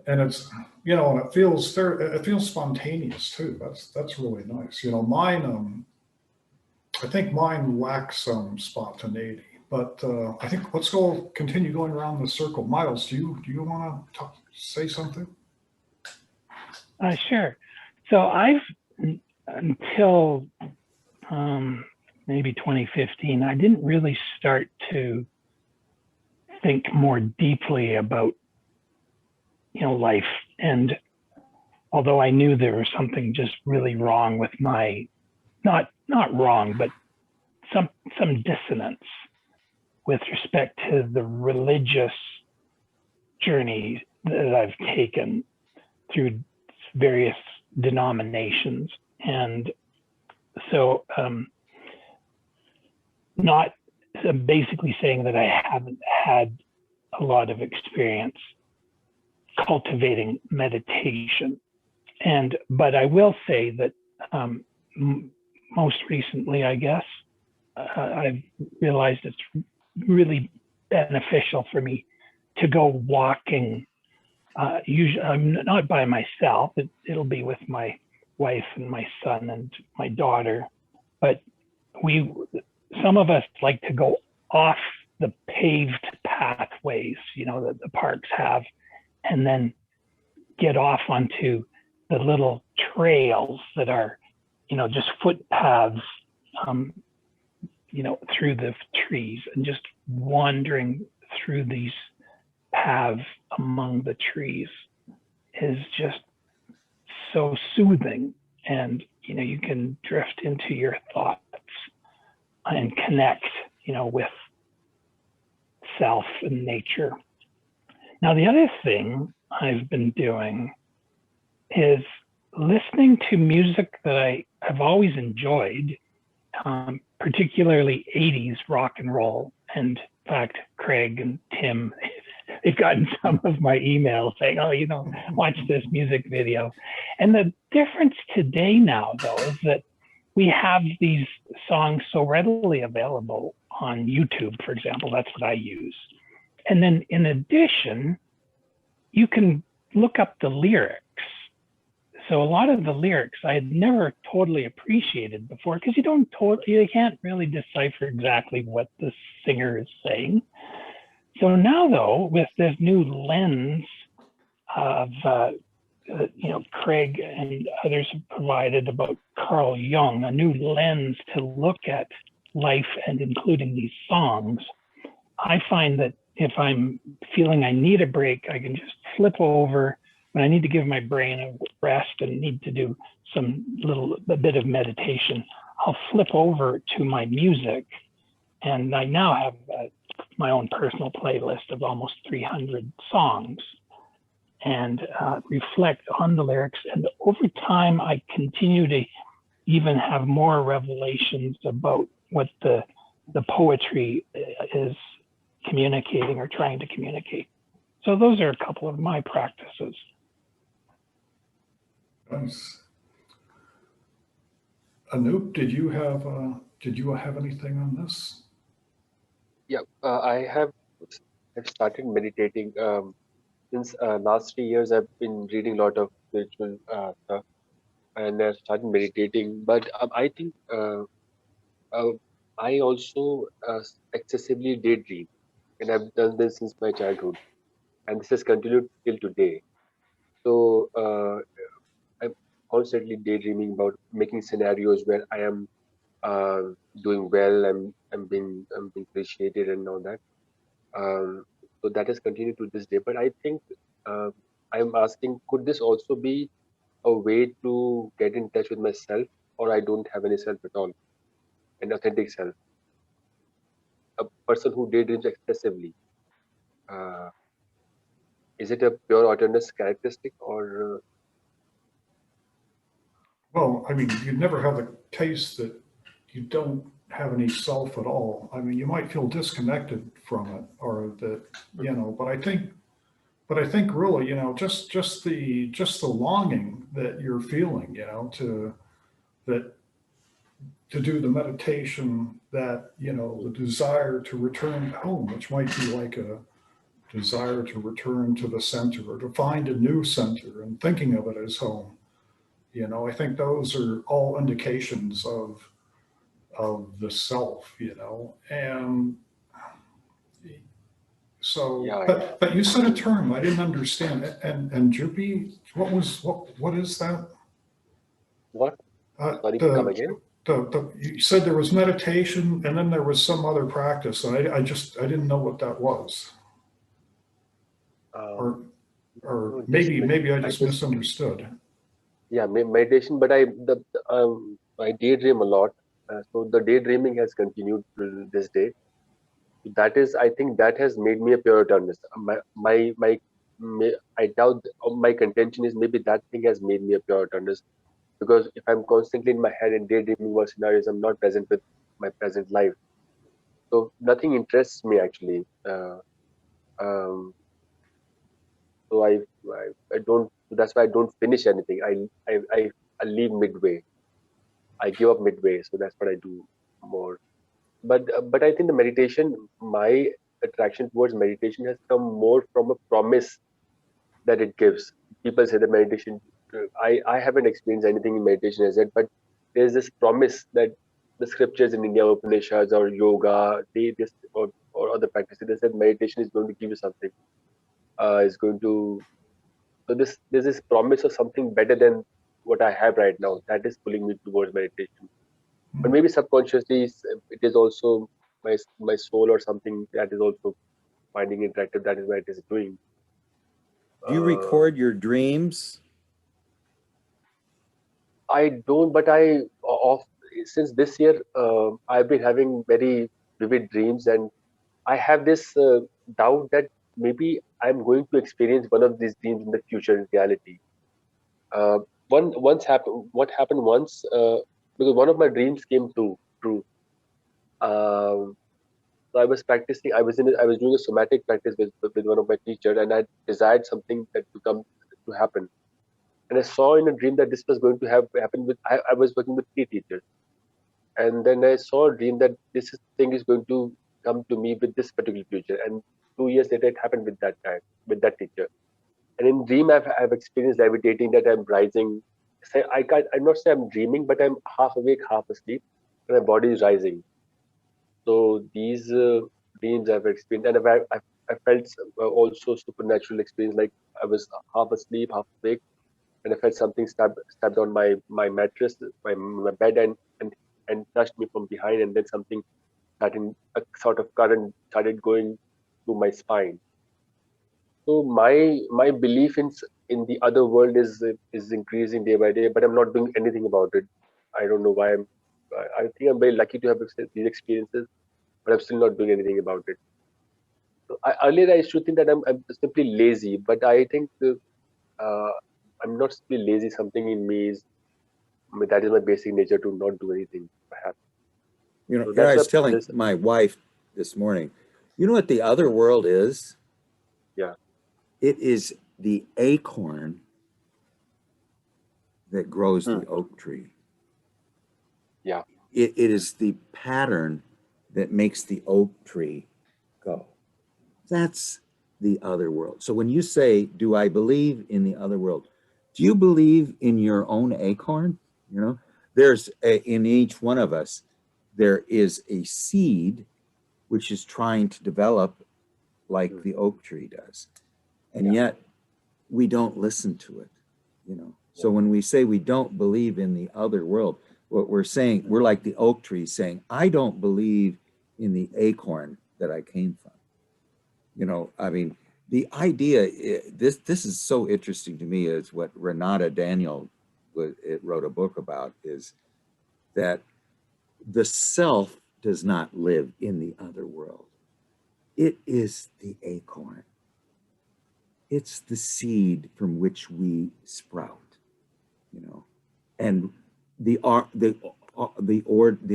and it's, you know, and it feels spontaneous too. That's really nice. You know, mine, I think mine lacks some spontaneity, but I think continue going around the circle. Miles, do you want to say something? Sure. So I've, until maybe 2015, I didn't really start to think more deeply about, you know, life. And although I knew there was something just really wrong with my, not wrong, but some dissonance with respect to the religious journey that I've taken through various denominations. And so not basically saying that I haven't had a lot of experience cultivating meditation. But I will say that most recently, I guess, I've realized it's really beneficial for me to go walking. Usually I'm not by myself, it'll be with my wife and my son and my daughter, but some of us like to go off the paved pathways, you know, that the parks have, and then get off onto the little trails that are, you know, just footpaths, you know, through the trees, and just wandering through these paths among the trees is just so soothing. And, you know, you can drift into your thoughts and connect, you know, with self and nature. Now, the other thing I've been doing is listening to music that I've always enjoyed, particularly 80s rock and roll. And in fact, Craig and Tim, they've gotten some of my emails saying, oh, you know, watch this music video. And the difference today now, though, is that we have these songs so readily available on YouTube, for example. That's what I use. And then in addition, you can look up the lyrics. So a lot of the lyrics I had never totally appreciated before, because you can't really decipher exactly what the singer is saying. So now, though, with this new lens of, you know, Craig and others have provided about Carl Jung, a new lens to look at life and including these songs, I find that if I'm feeling I need a break, I can just flip over when I need to give my brain a rest and need to do a bit of meditation. I'll flip over to my music, and I now have my own personal playlist of almost 300 songs, and reflect on the lyrics. And over time, I continue to even have more revelations about what the poetry is communicating or trying to communicate. So those are a couple of my practices. Nice. Anoop, did you have anything on this? Yeah, I've started meditating. Since last 3 years, I've been reading a lot of spiritual stuff, and I've started meditating. But I think I also excessively daydream, and I've done this since my childhood, and this has continued till today. So I'm constantly daydreaming about making scenarios where I am doing well, I'm being appreciated and all that. So that has continued to this day. But I think I'm asking, could this also be a way to get in touch with myself, or I don't have any self at all? an authentic self. A person who daydreams excessively, is it a pure Aeturnus characteristic, or Well, I mean, you'd never have the case that you don't have any self at all. I mean, you might feel disconnected from it, or that, you know, but I think really, you know, just the longing that you're feeling, you know, to do the meditation, that, you know, the desire to return home, which might be like a desire to return to the center or to find a new center and thinking of it as home. You know, I think those are all indications of the self, you know. And so, yeah? but you said a term I didn't understand. And Jupi, what is that? What? Sorry, come again. You said there was meditation and then there was some other practice, and I didn't know what that was. Or No, maybe I just misunderstood. Yeah, meditation, but I daydream a lot. So the daydreaming has continued to this day. That is, I think that has made me a pure Aeturnus. I doubt, my contention is maybe that thing has made me a pure Aeturnus, because if I'm constantly in my head and daydreaming about scenarios, I'm not present with my present life. So nothing interests me actually. So I don't. That's why I don't finish anything. I leave midway. I give up midway. So that's what I do more. But I think the meditation, my attraction towards meditation has come more from a promise that it gives. People say the meditation. I haven't experienced anything in meditation as yet, but there's this promise that the scriptures in India, Upanishads or yoga, or other practices, they said meditation is going to give you something. Is going to So there's this promise of something better than what I have right now that is pulling me towards meditation. But maybe subconsciously it is also my soul or something that is also finding it attractive. That is why it is doing. Do you record your dreams? I don't, but since this year I've been having very vivid dreams, and I have this doubt that maybe I'm going to experience one of these dreams in the future in reality. What happened once, because one of my dreams came true. Um, so I was practicing. I was doing a somatic practice with one of my teachers, and I desired something that to happen. And I saw in a dream that this was going to happen with. I was working with 3 teachers, and then I saw a dream that thing is going to come to me with this particular future. And 2 years later, it happened with that guy, with that teacher. And in dream, I've experienced levitating, that I'm rising. So I'm not say I'm dreaming, but I'm half awake, half asleep, and my body is rising. So these dreams I've experienced, and I felt also supernatural experience, like I was half asleep, half awake, and I felt something stabbed on my mattress, my bed, and touched me from behind, and then something started, a sort of current started going through my spine. So my belief in the other world is increasing day by day, but I'm not doing anything about it. I don't know why. I think I'm very lucky to have these experiences, but I'm still not doing anything about it. So earlier I used to think that I'm simply lazy, but I think I'm not simply lazy. Something in me that is my basic nature to not do anything, perhaps. You know, So I was telling my wife this morning, you know what the other world is? Yeah. It is the acorn that grows the oak tree. Yeah. It is the pattern that makes the oak tree go. That's the other world. So when you say, do I believe in the other world? Do you believe in your own acorn? You know, in each one of us, there is a seed which is trying to develop like the oak tree does. And yet we don't listen to it, you know. So when we say we don't believe in the other world, what we're saying, we're like the oak tree saying, I don't believe in the acorn that I came from. You know, I mean, the idea, this is so interesting to me, is what Renata Daniel wrote a book about, is that the self does not live in the other world. It is the acorn. It's the seed from which we sprout, you know, and the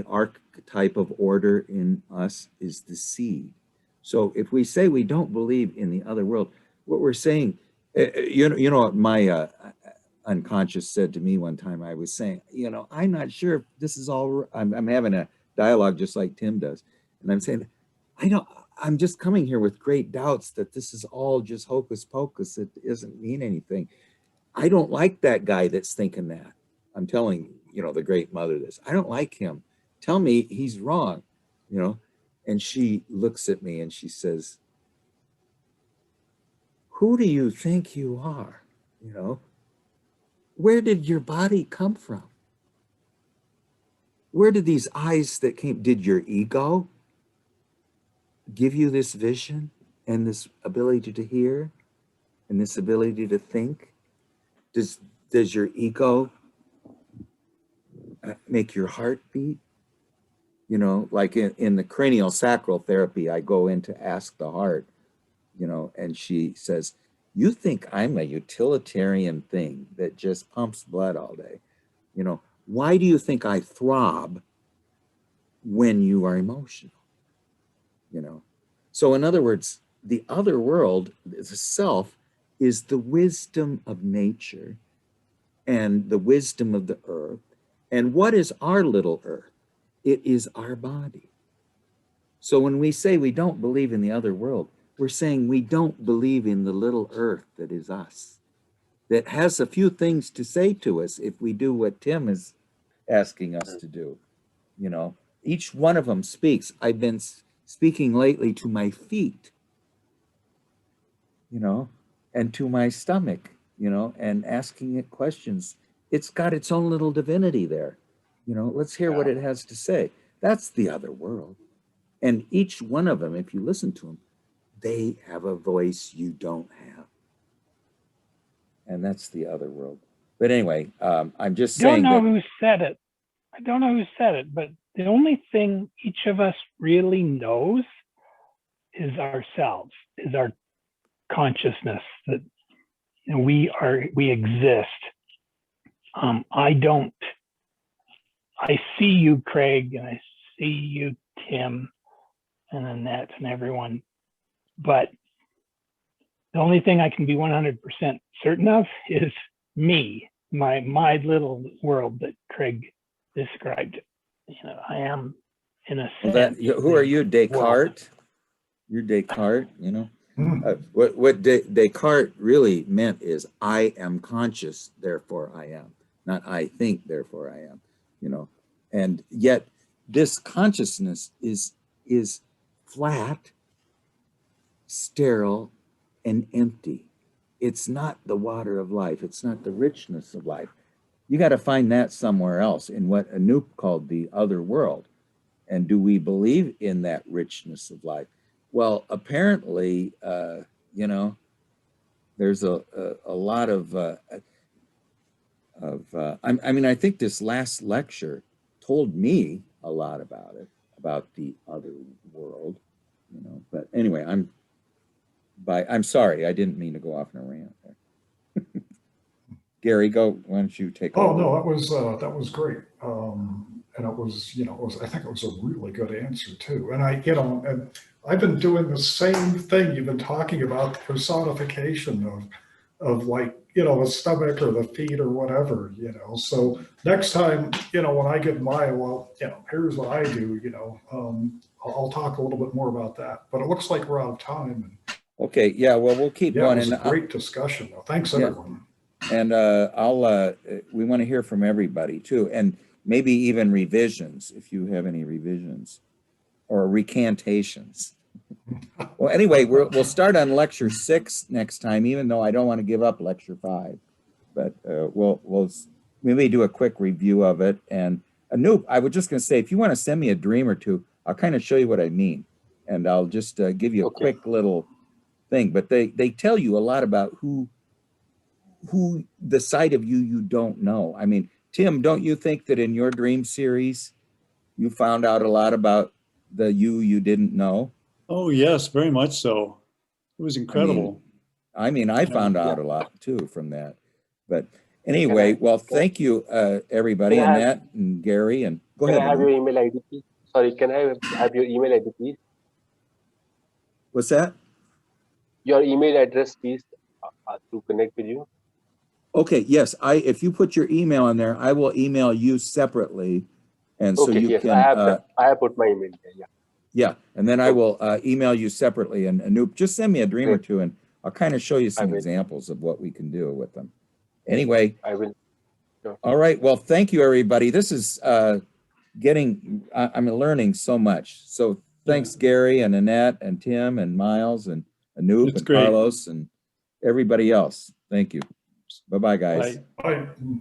archetype of order in us is the seed. So if we say we don't believe in the other world, what we're saying, you know what my unconscious said to me one time. I was saying, you know, I'm not sure if this is all. I'm having a dialogue just like Tim does, and I'm saying, I'm just coming here with great doubts that this is all just hocus pocus. It doesn't mean anything. I don't like that guy that's thinking that. I'm telling, you know, the great mother this. I don't like him. Tell me he's wrong, you know. And she looks at me and she says, who do you think you are? You know, where did your body come from? Where did these eyes that came, did your ego give you this vision and this ability to hear and this ability to think? Does your ego make your heart beat? You know, like in the cranial sacral therapy, I go in to ask the heart, you know, and she says, you think I'm a utilitarian thing that just pumps blood all day? You know, why do you think I throb when you are emotional? You know, so in other words, the other world, the self, is the wisdom of nature and the wisdom of the earth. And what is our little earth? It is our body. So when we say we don't believe in the other world, we're saying we don't believe in the little earth that is us, that has a few things to say to us if we do what Tim is asking us to do. You know, each one of them speaks. I've been speaking lately to my feet, you know, and to my stomach, you know, and asking it questions. It's got its own little divinity there. You know, let's hear what it has to say. That's the other world. And each one of them, if you listen to them, they have a voice you don't have. And that's the other world. But anyway, I'm just saying Don't know that, who said it. I don't know who said it, but the only thing each of us really knows is ourselves, is our consciousness, that we exist. I see you, Craig, and I see you, Tim, and Annette, and everyone. But the only thing I can be 100% certain of is me, my little world that Craig described. You know, I am, in a sense. who are you, Descartes? You're Descartes, you know? What Descartes really meant is I am conscious, therefore I am. Not I think, therefore I am, you know? And yet this consciousness is flat, sterile, and empty. It's not the water of life. It's not the richness of life. You got to find that somewhere else in what Anoop called the other world. And do we believe in that richness of life? Well, apparently, you know, there's a lot of, I mean, I think this last lecture told me a lot about it, about the other world, you know. But anyway, I'm sorry, I didn't mean to go off on a rant there. Gary, go. Why don't you take over? Oh no, that was great, and it was, you know, I think it was a really good answer too. And and I've been doing the same thing you've been talking about, the personification of like, you know, the stomach or the feet or whatever, you know. So next time, you know, when I get well, you know, here's what I do, you know. I'll talk a little bit more about that. But it looks like we're out of time. And okay, yeah, well, we'll keep going. It was a great discussion, though. Thanks, everyone. And we want to hear from everybody too, and maybe even revisions, if you have any revisions or recantations. Well, anyway, we'll start on lecture 6 next time, even though I don't want to give up lecture 5, but we'll maybe do a quick review of it. And Anoop, I was just going to say, if you want to send me a dream or two, I'll kind of show you what I mean, and I'll just give you a quick little thing. But they tell you a lot about who the side of you don't know. I mean, Tim, don't you think that in your dream series you found out a lot about the you didn't know. Oh, yes, very much so. It was incredible. I mean, I found out a lot too from that. But anyway, well, thank you, everybody, Can I have- Annette and Gary, and go Can ahead. I have Anoop. your email ID, please? Sorry, can I have your email ID, please? What's that? Your email address, please, to connect with you. Okay, yes, if you put your email in there, I will email you separately. And so Okay, you yes, can, I have put my email there, yeah. yeah, and then I will email you separately. And Anoop, just send me a dream or Great. two, and I'll kind of show you some will. examples of what we can do with them. Anyway, I will. all right, well, thank you, everybody. This is I'm learning so much. So thanks, Gary and Annette and Tim and Miles and Anoop It's and great. Carlos and everybody else. Thank you. Bye-bye, guys. Bye. Bye.